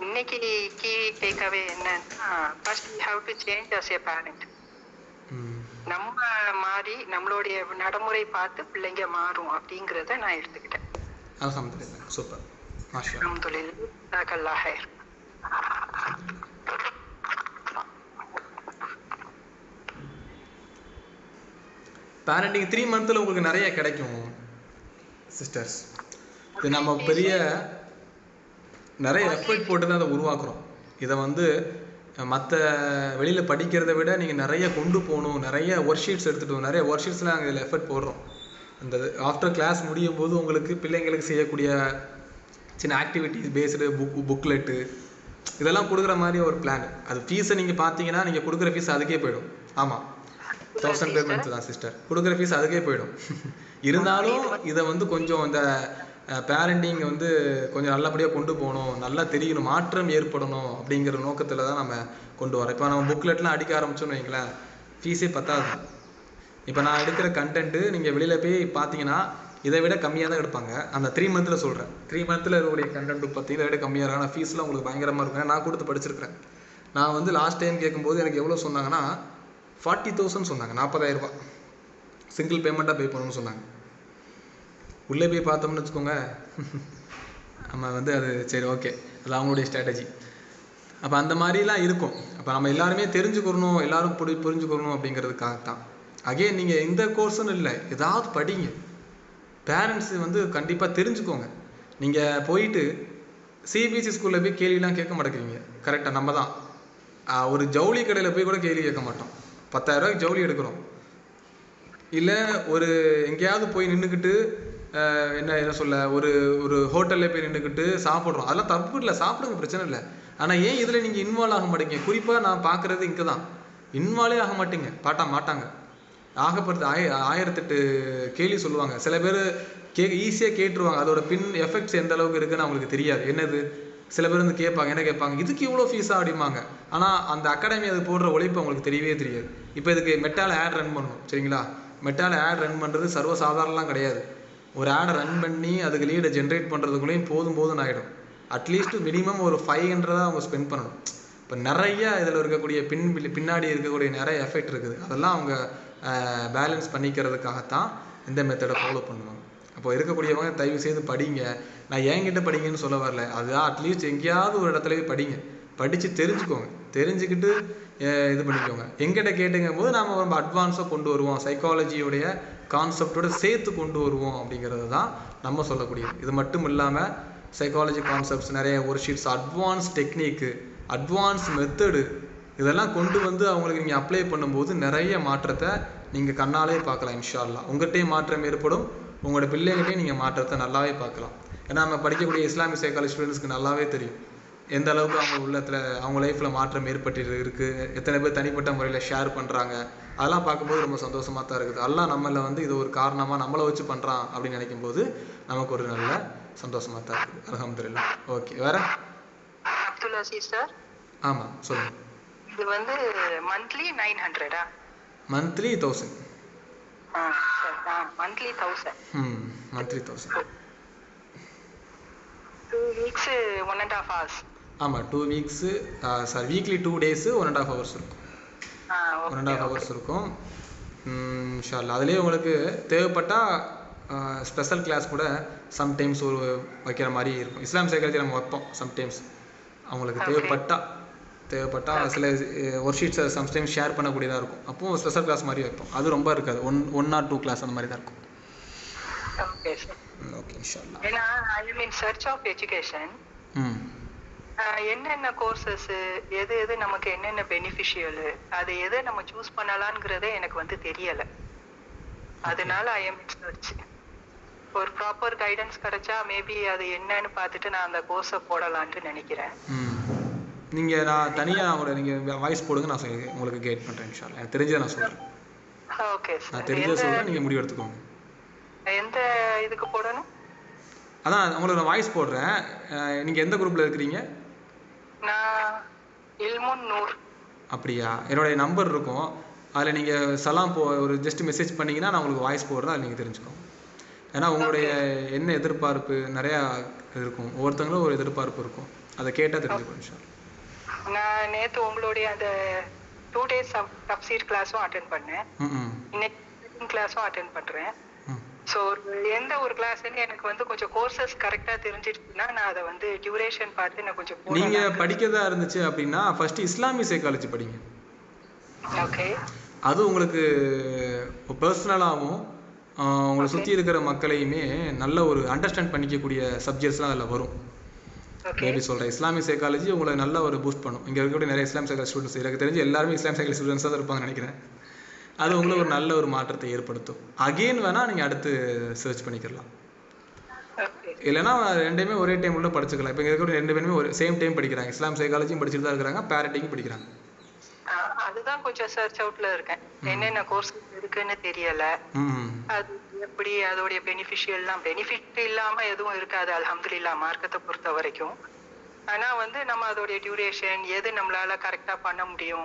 இன்னைக்கு கீ டேக்அவே என்னன்னா, first we have to change as a parent. நம்ம மாறி நம்மளுடைய நடைமுறை பார்த்து பிள்ளைங்க மாறும் அப்படிங்கிறத நான் எடுத்துக்கிட்டேன். அல்ஹம்துலில்லாஹ். சூப்பர். மாஷா அல்லாஹ். அல்ஹம்துலில்லாஹ். ஜஸாக்கல்லாஹ் ஹைர். பேரண்டிங் 3 மந்த்தில் உங்களுக்கு நிறைய கிடைக்கும் சிஸ்டர்ஸ். இது நம்ம பெரிய நிறைய எஃபர்ட் போட்டு தான் அதை உருவாக்குறோம். இதை வந்து மற்ற வெளியில் படிக்கிறத விட நீங்கள் நிறைய கொண்டு போகணும். நிறைய ஒர்க் ஷீட்ஸ் எடுத்துகிட்டு நிறைய ஒர்க் ஷீட்ஸ்லாம் நாங்கள் இதில் எஃபர்ட் போடுறோம். அந்த ஆஃப்டர் கிளாஸ் முடியும் போது உங்களுக்கு பிள்ளைங்களுக்கு செய்யக்கூடிய சின்ன ஆக்டிவிட்டிஸ் பேஸ்டு புக்லெட்டு இதெல்லாம் கொடுக்குற மாதிரி ஒரு பிளான். அது ஃபீஸை நீங்கள் பார்த்தீங்கன்னா நீங்கள் கொடுக்குற ஃபீஸ் அதுக்கே போயிடும். ஆமாம், 1000 பேமெண்ட்ஸ் தான் சிஸ்டர். கொடுக்குற ஃபீஸ் அதுக்கே போயிடும். இருந்தாலும் இதை வந்து கொஞ்சம் இந்த பேரண்டிங் வந்து கொஞ்சம் நல்லபடியாக கொண்டு போகணும், நல்லா தெரியணும், மாற்றம் ஏற்படணும் அப்படிங்கிற நோக்கத்தில் தான் நம்ம கொண்டு வரோம். இப்போ நம்ம புக்லெட்லாம் அடிக்க ஆரம்பிச்சோன்னு வைங்களேன், ஃபீஸே பத்தாது. இப்போ நான் எடுக்கிற கண்டென்ட்டு நீங்கள் வெளியில் போய் பார்த்தீங்கன்னா இதை விட கம்மியாக தான் எடுப்பாங்க. அந்த 3 மந்த்தில் சொல்கிறேன். 3 மந்த்தில் இருக்கக்கூடிய கண்டென்ட்டு பார்த்தீங்கன்னா இதை விட கம்மியாக இருக்கும். ஆனால் ஃபீஸ்லாம் உங்களுக்கு பயங்கரமாக இருக்கும். நான் கொடுத்து படிச்சிருக்கிறேன். நான் வந்து லாஸ்ட் டைம் கேட்கும்போது எனக்கு எவ்வளோ சொன்னாங்கன்னா 40,000 சொன்னாங்க. 40,000 ரூபா சிங்கிள் பேமெண்ட்டாக பே பண்ணணும்னு சொன்னாங்க. உள்ளே போய் பார்த்தோம்னு வச்சுக்கோங்க, நம்ம வந்து அது சரி ஓகே, அது அவங்களுடைய ஸ்ட்ராட்டஜி. அப்போ அந்த மாதிரிலாம் இருக்கும். அப்போ நம்ம எல்லாருமே தெரிஞ்சுக்கணும், எல்லாரும் புரிஞ்சுக்கணும் அப்படிங்கிறதுக்காக தான். அகெயின் நீங்கள் இந்த கோர்ஸுன்னு இல்லை, ஏதாவது படிங்க. பேரண்ட்ஸ் வந்து கண்டிப்பாக தெரிஞ்சுக்கோங்க. நீங்கள் போயிட்டு சிபிஎஸ்சி ஸ்கூலில் போய் கேள்விலாம் கேட்க மாட்டேங்கிறீங்க. கரெக்டாக நம்ம தான் ஒரு ஜவுளி கடையில் போய் கூட கேள்வி கேட்க மாட்டோம். 10,000 ரூபாய்க்கு ஜவுளி எடுக்கிறோம். இல்லை ஒரு எங்கேயாவது போய் நின்றுக்கிட்டு என்ன சொல்ல ஒரு ஒரு ஹோட்டலில் போய் நின்றுக்கிட்டு சாப்பிட்றோம். அதெல்லாம் தப்பு இல்லை, சாப்பிடுங்க, பிரச்சனை இல்லை. ஆனால் ஏன் இதில் நீங்கள் இன்வால்வ் ஆக மாட்டீங்க? குறிப்பாக நான் பார்க்குறது இங்கே தான் இன்வால்வே ஆக மாட்டீங்க. மாட்டாங்க. ஆகப்படுத்து 1008 கேள்வி சொல்லுவாங்க. சில பேர் ஈஸியாக கேட்டுருவாங்க. அதோட பின் எஃபெக்ட்ஸ் எந்த அளவுக்கு இருக்குன்னு அவங்களுக்கு தெரியாது. என்னது சில பேர் வந்து கேட்பாங்க, என்ன கேட்பாங்க, இதுக்கு இவ்வளோ ஃபீஸாக அப்படிம்பாங்க. ஆனால் அந்த அகாடமி அது போடுற உழைப்பு அவங்களுக்கு தெரியவே தெரியாது. இப்போ இதுக்கு மெட்டால ஆட் ரன் பண்ணணும், சரிங்களா? மெட்டால ஆட் ரன் பண்ணுறது சர்வசாதாரணலாம் கிடையாது. ஒரு ஆடை ரன் பண்ணி அதுக்கு லீடை ஜென்ரேட் பண்ணுறதுக்குள்ளேயும் போதும் ஆகிடும். அட்லீஸ்ட் மினிமம் ஒரு 500 அவங்க ஸ்பெண்ட் பண்ணணும். இப்போ நிறைய இதில் இருக்கக்கூடிய பின்னாடி இருக்கக்கூடிய நிறைய எஃபெக்ட் இருக்குது. அதெல்லாம் அவங்க பேலன்ஸ் பண்ணிக்கிறதுக்காகத்தான் இந்த மெத்தடை ஃபாலோ பண்ணுவாங்க. அப்போ இருக்கக்கூடியவங்க தயவு செய்து படிங்க. நான் என்கிட்ட படிங்கன்னு சொல்ல வரல. அதுதான் அட்லீஸ்ட் எங்கேயாவது ஒரு இடத்துல போய் படிங்க. படித்து தெரிஞ்சுக்கோங்க. தெரிஞ்சுக்கிட்டு இது பண்ணிக்கோங்க. எங்கிட்ட கேட்டுங்கும் போது நாம் ரொம்ப அட்வான்ஸாக கொண்டு வருவோம், சைக்காலஜியோடைய கான்செப்டோட சேர்த்து கொண்டு வருவோம் அப்படிங்கிறது தான் நம்ம சொல்லக்கூடியது. இது மட்டும் இல்லாமல் சைக்காலஜி கான்செப்ட்ஸ் நிறைய ஒரு ஷீட்ஸ், அட்வான்ஸ் டெக்னிக்கு, அட்வான்ஸ் மெத்தடு, இதெல்லாம் கொண்டு வந்து அவங்களுக்கு நீங்கள் அப்ளை பண்ணும்போது நிறைய மாற்றத்தை நீங்கள் கண்ணாலே பார்க்கலாம். இன்ஷா அல்லாஹ் உங்கள்கிட்டையும் மாற்றம் ஏற்படும், உங்களோட பிள்ளைகிட்டையும் நீங்கள் மாற்றத்தை நல்லாவே பார்க்கலாம். ஏன்னா நம்ம படிக்கக்கூடிய இஸ்லாமிக் சைக்காலஜி ஸ்டூடெண்ட்ஸ்க்கு நல்லாவே தெரியும் எந்த அளவுக்கு அவங்க உள்ளத்தில் அவங்க லைஃப்பில் மாற்றம் ஏற்பட்டு இருக்குது, எத்தனை பேர் தனிப்பட்ட முறையில் ஷேர் பண்ணுறாங்க. அதெல்லாம் பார்க்கும்போது ரொம்ப சந்தோஷமாக தான் இருக்குது. அல்லாஹ் நம்மளை வந்து இது ஒரு காரணமாக நம்மளை வச்சு பண்ணுறான் அப்படின்னு நினைக்கும் போது நமக்கு ஒரு நல்ல சந்தோஷமாக தான் இருக்குது. அல்ஹம்துலில்லாஹ். ஓகே, வேற அப்துல் அசீஸ் சார். ஆமாம், சொல்லுங்கள். இது வந்து monthly 900 monthly 1000. Monthly 1000. Monthly 1000. 2 weeks 1.5 hours. ஆமாம், 2 weeks sorry weekly 2 days 1.5 hours இருக்கும். 1.5 hours இருக்கும். இன்ஷா அல்லாஹ். அதுலேயே உங்களுக்கு தேவைப்பட்டால் ஸ்பெஷல் கிளாஸ் கூட சம்டைம்ஸ் ஒரு வைக்கிற மாதிரி இருக்கும். இஸ்லாம் சைக்காலஜி நம்ம வைப்போம் சம்டைம்ஸ். அவங்களுக்கு தேவைப்பட்டால் சில ஒர்க் ஷீட்ஸை சம்டைம்ஸ் ஷேர் பண்ணக்கூடியதாக இருக்கும். அப்போது ஸ்பெஷல் கிளாஸ் மாதிரி வைப்போம். அது ரொம்ப இருக்காது, 1 or 2 கிளாஸ் அந்த மாதிரி தான் இருக்கும். Okay sir. ஓகே, இன்ஷா அல்லாஹ். ஏன்னா ஐ அம் இன் சர்ச் ஆஃப் எஜுகேஷன். என்னென்ன கோர்சஸ், எது நமக்கு என்னென்ன பெனிஃபிஷியல், அது எதை நம்ம சூஸ் பண்ணலாம்ங்கிறதே எனக்கு வந்து தெரியல. அதனால ஐ எம் இன் சர்ச். ஒரு ப்ராப்பர் கைடன்ஸ் கிடைச்சா மேபி அது என்னன்னு பார்த்துட்டு நான் அந்த கோர்ஸை போடலான்ட்டு நினைக்கிறேன். நீங்கள் நான் தனியாக அவங்கள நீங்கள் வாய்ஸ் போடுங்க, நான் உங்களுக்கு கைட் பண்ணுறேன் இன்ஷா அல்லாஹ். எனக்கு தெரிஞ்சதை நான் சொல்கிறேன். Okay sir. நான் தெரிஞ்சதை சொல்கிறேன், நீங்கள் முடிவு எடுத்துக்கோங்க. எந்த இதுக்கு போடணும்? அதான் உங்களுக்கு நான் வாய்ஸ் போடுறேன். நீங்கள் எந்த குரூப்பில் இருக்கிறீங்க? நான் இல்முன் நூர். அப்படியா? என்னுடைய நம்பர் இருக்கும், அதில் நீங்கள் சலாம் ஒரு ஜஸ்ட் மெசேஜ் பண்ணிங்கன்னா நான் உங்களுக்கு வாய்ஸ் போடுறேன், அதில் நீங்கள் தெரிஞ்சுக்கோங்க. ஏன்னா உங்களுடைய என்ன எதிர்பார்ப்பு நிறையா இருக்கும், ஒவ்வொருத்தங்களும் ஒரு எதிர்பார்ப்பு இருக்கும், அதை கேட்டால் தெரிஞ்சுக்கணும் இன்ஷா அல்லாஹ். நான் நேற்று உங்களுடைய அந்த 2 days தஃப்சீர் கிளாஸும் அட்டென்ட் பண்ணேன். இன்னைக்கு கிளாஸும் அட்டென்ட் பண்ணுறேன். ஸோ எந்த ஒரு கிளாஸ்ன்னு எனக்கு வந்து கொஞ்சம் கோர்சஸ் கரெக்டாக தெரிஞ்சிருச்சுன்னா நான் அதை வந்து டியூரேஷன் பார்த்து நான் கொஞ்சம் நீங்கள் படிக்கிறதா இருந்துச்சு அப்படின்னா ஃபர்ஸ்ட் இஸ்லாமிக் சைக்காலஜி படிங்க. ஓகே. அது உங்களுக்கு பர்சனலாகவும் உங்களை சுற்றி இருக்கிற மக்களையுமே நல்ல ஒரு அண்டர்ஸ்டாண்ட் பண்ணிக்கக்கூடிய சப்ஜெக்ட்ஸ்லாம் அதில் வரும். எப்படி சொல்கிறேன், இஸ்லாமிக் சைக்காலஜி உங்களை நல்லா ஒரு பூஸ்ட் பண்ணும். இங்கே இருக்கக்கூடிய நிறைய இஸ்லாமிக் சைக்காலஜி ஸ்டூடெண்ட்ஸ், எனக்கு தெரிஞ்சு எல்லாருமே இஸ்லாமிக் சைக்காலஜி ஸ்டூடெண்ட்ஸாக தான் இருப்பாங்கன்னு நினைக்கிறேன். அது உங்களுக்கு ஒரு நல்ல ஒரு மாற்றத்தை ஏற்படுத்தும். அகெயின் வேணால் நீங்கள் அடுத்து சர்ச் பண்ணிக்கலாம். இல்லைனா ரெண்டுமே ஒரே டைம் உள்ள படிச்சுக்கலாம். இப்போ இங்கே இருக்கக்கூடிய 2 பேருமே ஒரு சேம் டைம் படிக்கிறாங்க. இஸ்லாம் சைக்காலஜியும் படிச்சுட்டு தான் இருக்கிறாங்க, பேரண்டிங்கும் படிக்கிறாங்க. அதுதான் கொஞ்சம் சர்ச் அவுட்ல இருக்கேன். என்னென்ன கோர்ஸ் இருக்குன்னு தெரியல. அது எப்படி அதோடைய பெனிஃபிஷியல்லாம் பெனிஃபிட் இல்லாம எதுவும் இருக்காது அல்ஹம்துலில்லாஹ் மார்க்கத்தை பொறுத்த வரைக்கும். ஆனா வந்து நம்ம அதோடைய டியூரேஷன் எது நம்மளால கரெக்டா பண்ண முடியும்,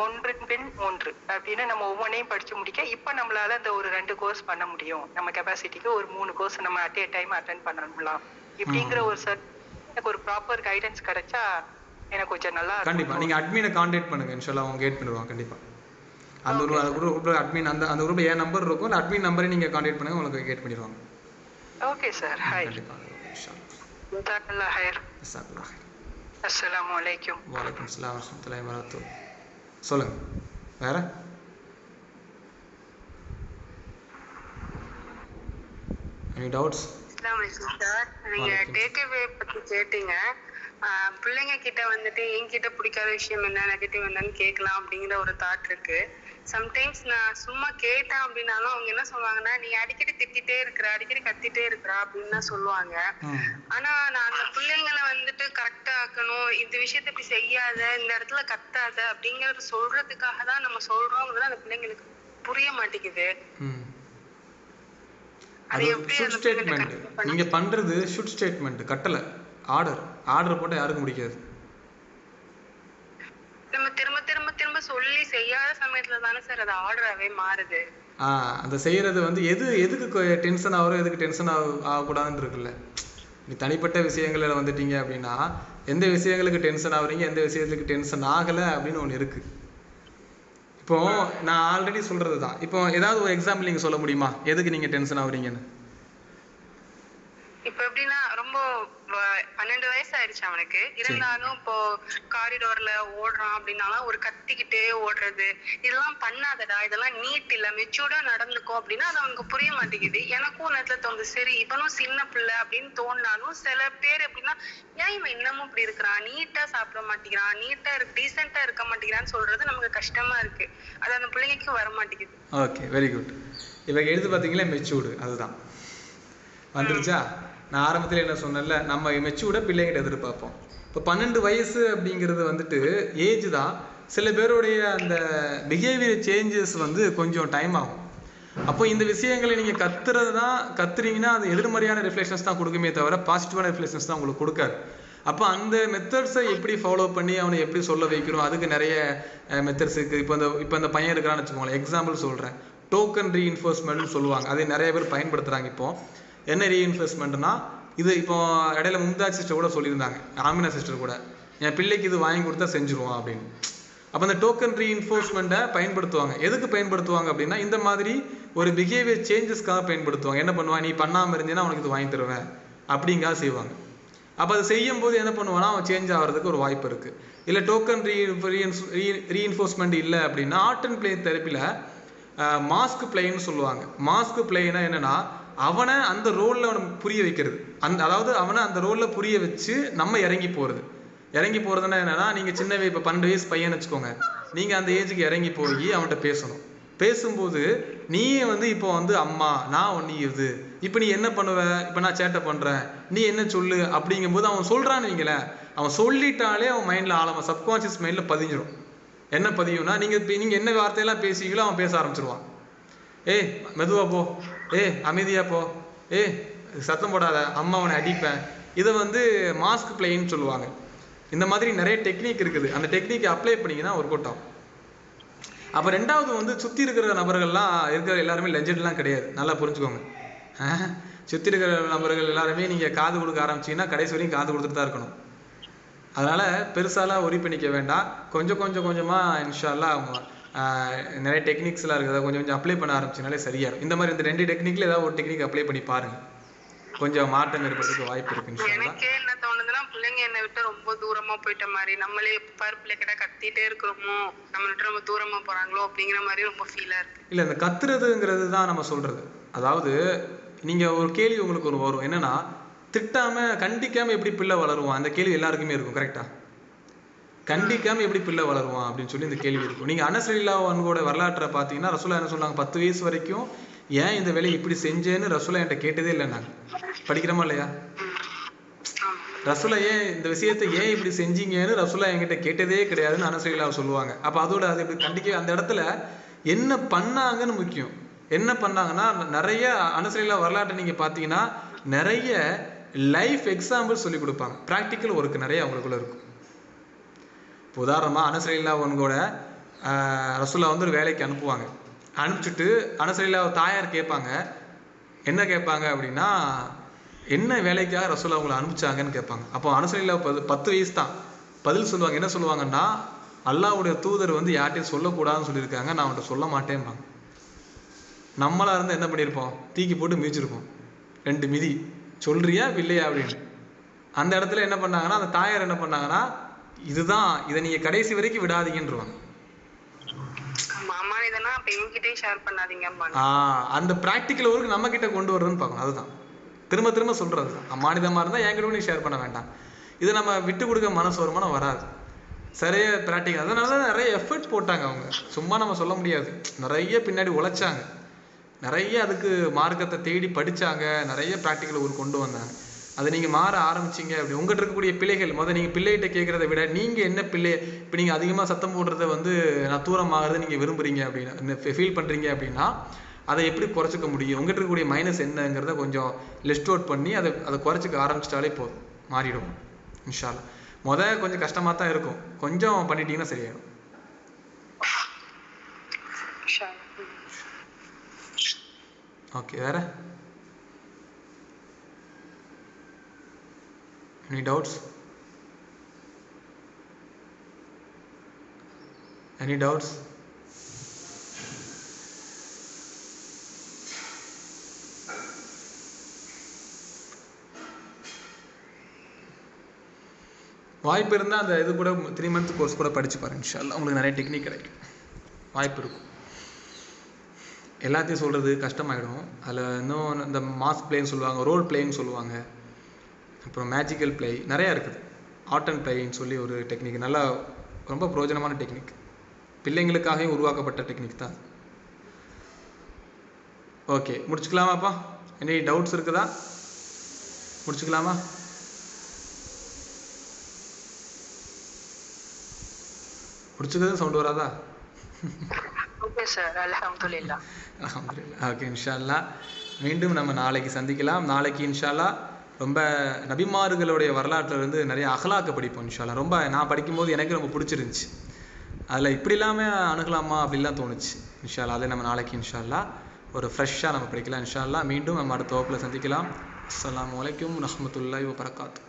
ஒன்றின் பின் ஒன்று அப்படின்னு நம்ம ஒவ்வொன்றையும் படிச்சு முடிக்க இப்ப நம்மளால இந்த ஒரு 2 கோர்ஸ் பண்ண முடியும், நம்ம கெப்பாசிட்டிக்கு ஒரு 3 கோர்ஸ் நம்ம அட் ஏ டைம் அட்டென்ட் பண்ணலாம் இப்படிங்கிற ஒரு எனக்கு ஒரு ப்ராப்பர் கைடன்ஸ் கிடைச்சா எனக்கு கொஞ்சம் நல்லா. கண்டிப்பா நீங்க அட்மினை கான்டாக்ட் பண்ணுங்க, இன்ஷால்லா அவங்க கைட் பண்ணுவாங்க. கண்டிப்பா அந்த குரூப்ல அட்மின் அந்த குரூப்ல என் நம்பர் இருக்கும், அந்த அட்மின் நம்பரை நீங்க கான்டாக்ட் பண்ணுங்க, உங்களுக்கு கைட் பண்ணிடுவாங்க. Okay sir. ஹாய். கண்டிப்பா இன்ஷால்லா. ஜஸாக்கல்லாஹ் ஹைர். ஜஸாக்கல்லாஹ் ஹைர். அஸ்ஸலாமு அலைக்கும். வலைக்கும் ஸலாம் வரஹ்மத்துல்லாஹி வபரகாத்துஹு. சொல்லுங்க வேற. Any doubts? அஸ்ஸலாமு அலைக்கும் சார். நீங்க டேக்அவே பத்தி கேட்டீங்க. பிள்ளைங்க கிட்ட வந்துட்டு என்கிட்ட பிடிக்காத விஷயம் என்ன, நெகட்டிவ் என்னன்னு கேட்கலாம் அப்படிங்கிற ஒரு தாட் இருக்கு. சம்டைம்ஸ் நான் சும்மா கேட்டேன் அப்படின்னாலும் அவங்க என்ன சொல்லுவாங்கன்னா, நீ அடிக்கடி திட்டிட்டே இருக்கிற, அடிக்கடி கத்திட்டே இருக்கிற அப்படின்னு தான் சொல்லுவாங்க. ஆனா நான் அந்த பிள்ளைங்களை வந்துட்டு கரெக்டா ஆக்கணும், இந்த விஷயத்த இப்படி செய்யாத, இந்த இடத்துல கத்தாத அப்படிங்கறது சொல்றதுக்காக தான் நம்ம சொல்றோங்கிறது அந்த பிள்ளைங்களுக்கு புரிய மாட்டேங்குது. அது ஷுட் ஸ்டேட்மெண்ட். நீங்க பண்றது ஷுட் ஸ்டேட்மெண்ட், கட்டளை, ஆர்டர் போட்டா யாருக்கும் பிடிக்காது. நம்ம திரும்ப திரும்ப திரும்ப சொல்லி செய்யாத சமயத்துல தானே சார் அது ஆர்டராவே மாறுது. அந்த செய்யறது வந்து எதுக்கு டென்ஷன் ஆகிறோம், எதுக்கு டென்ஷன் ஆகக்கூடாதுன்னு இருக்குல்ல. நீ தனிப்பட்ட விஷயங்களில் வந்துட்டீங்க அப்படின்னா எந்த விஷயங்களுக்கு டென்ஷன் ஆகுறீங்க, எந்த விஷயத்துக்கு டென்ஷன் ஆகலை அப்படின்னு ஒன்று இருக்கு. இப்போ நான் ஆல்ரெடி சொல்றது தான். இப்போ ஏதாவது ஒரு எக்ஸாம்பிள் நீங்க சொல்ல முடியுமா எதுக்கு நீங்க டென்ஷன் ஆகுறீங்கன்னு? இப்ப எப்படின்னா ரொம்ப 12 வயசு ஆயிடுச்சு அவனுக்கு. இருந்தாலும் இப்போ காரிடோர்ல ஓடுறான் அப்படின்னாலும் ஒரு கத்திக்கிட்டே ஓடுறது, இதெல்லாம் பண்ணாதடா, இதெல்லாம் நீட் இல்ல, மெச்சூர்டா நடந்துக்கும் அப்படின்னா அது அவனுக்கு புரிய மாட்டேங்குது. எனக்கும் நேரத்துல தோணுது சரி இவனும் சின்ன பிள்ளை அப்படின்னு தோணினாலும் சில பேர் எப்படின்னா ஏன் இவன் இன்னமும் இப்படி இருக்கிறான், நீட்டா சாப்பிட மாட்டேங்கிறான், நீட்டா டீசெண்டா இருக்க மாட்டேங்கிறான்னு சொல்றது நமக்கு கஷ்டமா இருக்கு. அது அந்த பிள்ளைங்களுக்கு வர மாட்டேங்குது. Okay, very good. இவ எழுது பாத்தீங்களா மெச்சூர்டு, அதுதான் வந்துருச்சா. நான் ஆரம்பத்தில் என்ன சொன்னேன்ல, நம்ம மெச்சூர்டை பிள்ளைங்கிட்ட எதிர்பார்ப்போம். இப்போ 12 வயசு அப்படிங்கிறது வந்துட்டு ஏஜ் தான். சில பேருடைய அந்த பிஹேவியர் சேஞ்சஸ் வந்து கொஞ்சம் டைம் ஆகும். அப்போ இந்த விஷயங்களை நீங்கள் கத்துறீங்கன்னா அது எதிர்மறையான ரிஃப்ளெக்ஷன்ஸ் தான் கொடுக்குமே தவிர பாசிட்டிவான ரிஃப்ளெக்ஷன்ஸ் தான் உங்களுக்கு கொடுக்காது. அப்போ அந்த மெத்தட்ஸை எப்படி ஃபாலோ பண்ணி அவனை எப்படி சொல்ல வைக்கிறோம், அதுக்கு நிறைய மெத்தட்ஸ் இருக்குது. இப்போ இந்த பையன் இருக்கிறான்னு வச்சுக்கோங்களேன், எக்ஸாம்பிள் சொல்கிறேன். டோக்கன் ரீஇன்ஃபோர்ஸ்மெண்ட்னு சொல்லுவாங்க. அதை நிறைய பேர் பயன்படுத்துகிறாங்க. இப்போ என்ன ரீஇன்ஃபோர்ஸ்மெண்ட்னா, இது இப்போ இடையில மும்தாஜ் சிஸ்டர் கூட சொல்லியிருந்தாங்க, ஆமினா சிஸ்டர் கூட, என் பிள்ளைக்கு இது வாங்கி கொடுத்தா செஞ்சுருவான் அப்படின்னு. அப்போ அந்த டோக்கன் ரீஇன்ஃபோர்ஸ்மெண்ட்டை பயன்படுத்துவாங்க. எதுக்கு பயன்படுத்துவாங்க அப்படின்னா இந்த மாதிரி ஒரு பிஹேவியர் சேஞ்சஸ்க்காக பயன்படுத்துவாங்க. என்ன பண்ணுவான், நீ பண்ணாமல் இருந்தீங்கன்னா அவனுக்கு இது வாங்கி தருவேன் அப்படிங்காக செய்வாங்க. அப்போ அதை செய்யும் போது என்ன பண்ணுவானா அவன் சேஞ்ச் ஆகிறதுக்கு ஒரு வாய்ப்பு இருக்குது. இல்லை டோக்கன் ரீஇன்ஃபோர்ஸ்மெண்ட் இல்லை அப்படின்னா ஆர்ட் அண்ட் பிளே தெரப்பியில் மாஸ்க் பிளேன்னு சொல்லுவாங்க. மாஸ்க் பிளேனா என்னன்னா அவனை அந்த ரோலில் அவனுக்கு புரிய வைக்கிறது. அதாவது அவனை அந்த ரோலில் புரிய வச்சு நம்ம இறங்கி போகிறதுன்னா என்னன்னா, நீங்கள் சின்ன இப்போ 12 வயசு பையன் வச்சுக்கோங்க, நீங்கள் அந்த ஏஜுக்கு இறங்கி போய் அவன்கிட்ட பேசணும். பேசும்போது நீ வந்து இப்போ வந்து அம்மா நான் ஒன்று இது இப்போ நீ என்ன பண்ணுவ, இப்போ நான் சேட்டை பண்ணுறேன் நீ என்ன சொல்லு அப்படிங்கும்போது அவன் சொல்கிறான்னு வைங்களேன், அவன் சொல்லிட்டாலே அவன் மைண்டில் ஆழமாக சப்கான்ஷியஸ் மைண்டில் பதிஞ்சிடும். என்ன பதியும்னா நீங்கள் என்ன வார்த்தையெல்லாம் பேசுவீங்களோ அவன் பேச ஆரம்பிச்சிருவான். மெதுவா போ, அமைதியா போ, சத்தம் போடாத, அம்மா அவனை அடிப்பேன். இதை வந்து மாஸ்க் பிளேன்னு சொல்லுவாங்க. இந்த மாதிரி நிறைய டெக்னிக் இருக்குது. அந்த டெக்னிக்கை அப்ளை பண்ணிங்கன்னா ஒர்க் அவுட் ஆகும். அப்போ ரெண்டாவது வந்து சுற்றி இருக்கிற நபர்கள்லாம் எல்லாருமே லெஜெண்ட்லாம் கிடையாது, நல்லா புரிஞ்சுக்கோங்க. சுற்றி இருக்கிற நபர்கள் எல்லாருமே நீங்கள் காது கொடுக்க ஆரம்பிச்சிங்கன்னா கடைசி வரைக்கும் காது கொடுத்துட்டு தான் இருக்கணும். அதனால் பெருசாலாம் ஒரி பண்ணிக்க வேண்டாம். கொஞ்சமாக இன்ஷா அல்லாஹ் நிறைய டெக்னிக்ஸ்லாம் இருக்குது, அதை கொஞ்சம் அப்ளை பண்ண ஆரம்பிச்சினாலே சரியா இருக்கும். இந்த மாதிரி இந்த 2 டெக்னிக்கில் ஏதாவது ஒரு டெக்னிக் அப்ளை பண்ணி பாருங்க, கொஞ்சம் மாற்றம் ஏற்படுறதுக்கு வாய்ப்பு இருக்கு. எனக்கே என்ன தோணுதுன்னா, பிள்ளைங்க என்னை விட்டு ரொம்ப தூரமா போயிட்ட மாதிரி, நம்மளே பாரு பிள்ளை கிட்ட கத்திட்டே இருக்கிறோமோ, நம்ம விட்டு ரொம்ப தூரமா போறாங்களோ அப்படிங்கிற மாதிரி ரொம்ப ஃபீலா இருக்கு. இல்லை, இந்த கத்துறதுங்கிறது தான் நம்ம சொல்றது. அதாவது நீங்க ஒரு கேள்வி உங்களுக்கு ஒரு வரும், என்னன்னா திட்டாம கண்டிக்காம எப்படி பிள்ளை வளருவான், அந்த கேள்வி எல்லாருக்குமே இருக்கும். கரெக்டா? கண்டிக்காம எப்படி பிள்ளை வளருவான் அப்படின்னு சொல்லி இந்த கேள்வி இருக்கும். நீங்க அனஸ் ரலியல்லாஹு அன்ஹுவோட வரலாற்றை பார்த்தீங்கன்னா ரசூலா என்ன சொன்னாங்க, 10 வயசு வரைக்கும் ஏன் இந்த வேலையை இப்படி செஞ்சேன்னு ரசூலா என்கிட்ட கேட்டதே இல்லை. நாங்க படிக்கிறோமா இல்லையா? ரசூலா இந்த விஷயத்தை ஏன் இப்படி செஞ்சீங்கன்னு ரசூலா என்கிட்ட கேட்டதே கிடையாதுன்னு அனஸ் ரலியல்லாஹு சொல்லுவாங்க. அப்போ அதோட அது எப்படி கண்டிக்க, அந்த இடத்துல என்ன பண்ணாங்கன்னு முக்கியம். என்ன பண்ணாங்கன்னா நிறைய அனஸ் ரலியல்லாஹு வரலாற்றை நீங்க பார்த்தீங்கன்னா நிறைய லைஃப் எக்ஸாம்பிள் சொல்லி கொடுப்பாங்க. ப்ராக்டிக்கல் ஒர்க் நிறைய அவங்களுக்குள்ள இருக்கும். உதாரணமாக அனஸ் ரலியல்லாஹு அன்ஹுவோட ரசூலா வந்து ஒரு வேலைக்கு அனுப்புவாங்க. அனுப்பிச்சுட்டு அனஸ் ரலியல்லாஹு தாயார் கேட்பாங்க, என்ன கேட்பாங்க அப்படின்னா, என்ன வேலைக்காக ரசூலா அவங்களை அனுப்பிச்சாங்கன்னு கேட்பாங்க. அப்போ அனஸ் ரலியல்லாஹு 10 வயசு தான். பதில் சொல்லுவாங்க. என்ன சொல்லுவாங்கன்னா, அல்லாஹ்வுடைய தூதர் வந்து யார்ட்டையும் சொல்லக்கூடாதுன்னு சொல்லியிருக்காங்க, நான் அவன்கிட்ட சொல்ல மாட்டேன்பாங்க. நம்மளா இருந்து என்ன பண்ணியிருப்போம், தூக்கி போட்டு மிதிச்சிருப்போம். 2 மிதி, சொல்றியா இல்லையா அப்படின்னு. அந்த இடத்துல என்ன பண்ணாங்கன்னா, அந்த தாயார் என்ன பண்ணாங்கன்னா, இதுதான், இதை நீங்க கடைசி வரைக்கும் விடாதீங்கன்றுவாங்க. மாமா இதெல்லாம் அப்ப என்கிட்டயே ஷேர் பண்ணாதீங்க. அந்த பிராக்டிக்கல் ஒர்க் நம்ம கிட்ட கொண்டு வரணும்னு பார்க்கணும். அதுதான் திரும்ப திரும்ப சொல்கிறது தான். அமானிதமாக இருந்தால் என்கிட்ட நீ ஷேர் பண்ண வேண்டாம். இது நம்ம விட்டு கொடுக்க மனசு வருமானம் வராது. சரியா ப்ராக்டிக்கல். அதனால தான் நிறைய எஃபர்ட் போட்டாங்க அவங்க, சும்மா நம்ம சொல்ல முடியாது. நிறைய பின்னாடி உழைச்சாங்க, நிறைய அதுக்கு மார்க்கத்தை தேடி படித்தாங்க, நிறைய ப்ராக்டிக்கல் ஊருக்கு கொண்டு வந்தாங்க. அதை நீங்கள் மாற ஆரம்பிச்சிங்க அப்படி உங்கள்கிட்ட இருக்கக்கூடிய பிள்ளைகள் நீங்கள் பிள்ளைகிட்ட கேட்குறத விட நீங்கள் என்ன பிள்ளை இப்போ நீங்கள் அதிகமாக சத்தம் போடுறத நான் தூரம் ஆகிறத நீங்கள் விரும்புகிறீங்க அப்படின்னா ஃபீல் பண்ணுறீங்க அப்படின்னா அதை எப்படி குறைச்சிக்க முடியும், உங்கள்கிட்ட இருக்கக்கூடிய மைனஸ் என்னங்கிறத கொஞ்சம் லிஸ்ட் அவுட் பண்ணி அதை குறைச்சிக்க ஆரம்பிச்சிட்டாலே போதும், மாறிடும் இன்ஷா அல்லாஹ். கொஞ்சம் கஷ்டமாக தான் இருக்கும், கொஞ்சம் பண்ணிட்டீங்கன்னா சரியாயிடும். ஓகே, வேற any doubts? Any doubts? வாய்ப்பு இருந்தால் அந்த இது கூட 3 month கோர்ஸ் கூட படித்து பாருங்க இன்ஷா அல்லாஹ். உங்களுக்கு நிறைய டெக்னிக் கிடைக்கும், வாய்ப்பு இருக்கும். எல்லாத்தையும் சொல்கிறது கஷ்டமாயிடும். அதில் இன்னும் இந்த மாஸ் பிளேன்னு சொல்லுவாங்க, ரோல் பிளேன்னு சொல்லுவாங்க, அப்புறம் மேஜிக்கல் பிளே நிறையா இருக்குது. ஆர்ட் அண்ட் பிளேன்னு சொல்லி ஒரு டெக்னிக், நல்லா ரொம்ப பிரயோஜனமான டெக்னிக், பிள்ளைங்களுக்காகவும் உருவாக்கப்பட்ட டெக்னிக் தான். ஓகே, முடிச்சுக்கலாமாப்பா? எனி டவுட்ஸ் இருக்குதா? முடிச்சுக்கலாமா? முடிச்சுக்கிறது சவுண்ட் வராதா? ஓகே சார், அல்ஹம்துலில்லாஹ். அல்ஹம்துலில்லாஹ். ஓகே, இன்ஷா அல்லாஹ் மீண்டும் நம்ம நாளைக்கு சந்திக்கலாம். நாளைக்கு இன்ஷா அல்லாஹ் ரொம்ப நபிமார்களுடைய வரலாற்றிலிருந்து நிறைய அகலாக்க படிப்போம் இன்ஷா அல்லாஹ். ரொம்ப நான் படிக்கும்போது எனக்கு ரொம்ப பிடிச்சிருந்துச்சி, அதில் இப்படி இல்லாமல் அணுகலாமா அப்படிலாம் தோணுச்சு. இன்ஷா அல்லாஹ் அதை நம்ம நாளைக்கு இன்ஷா அல்லாஹ் ஒரு ஃப்ரெஷ்ஷாக நம்ம படிக்கலாம் இன்ஷா அல்லாஹ். மீண்டும் நம்ம அடுத்த வகுப்பில் சந்திக்கலாம். அஸ்ஸலாமு அலைக்கும் வரஹ்மத்துல்லாஹி வபரகாத்துஹு.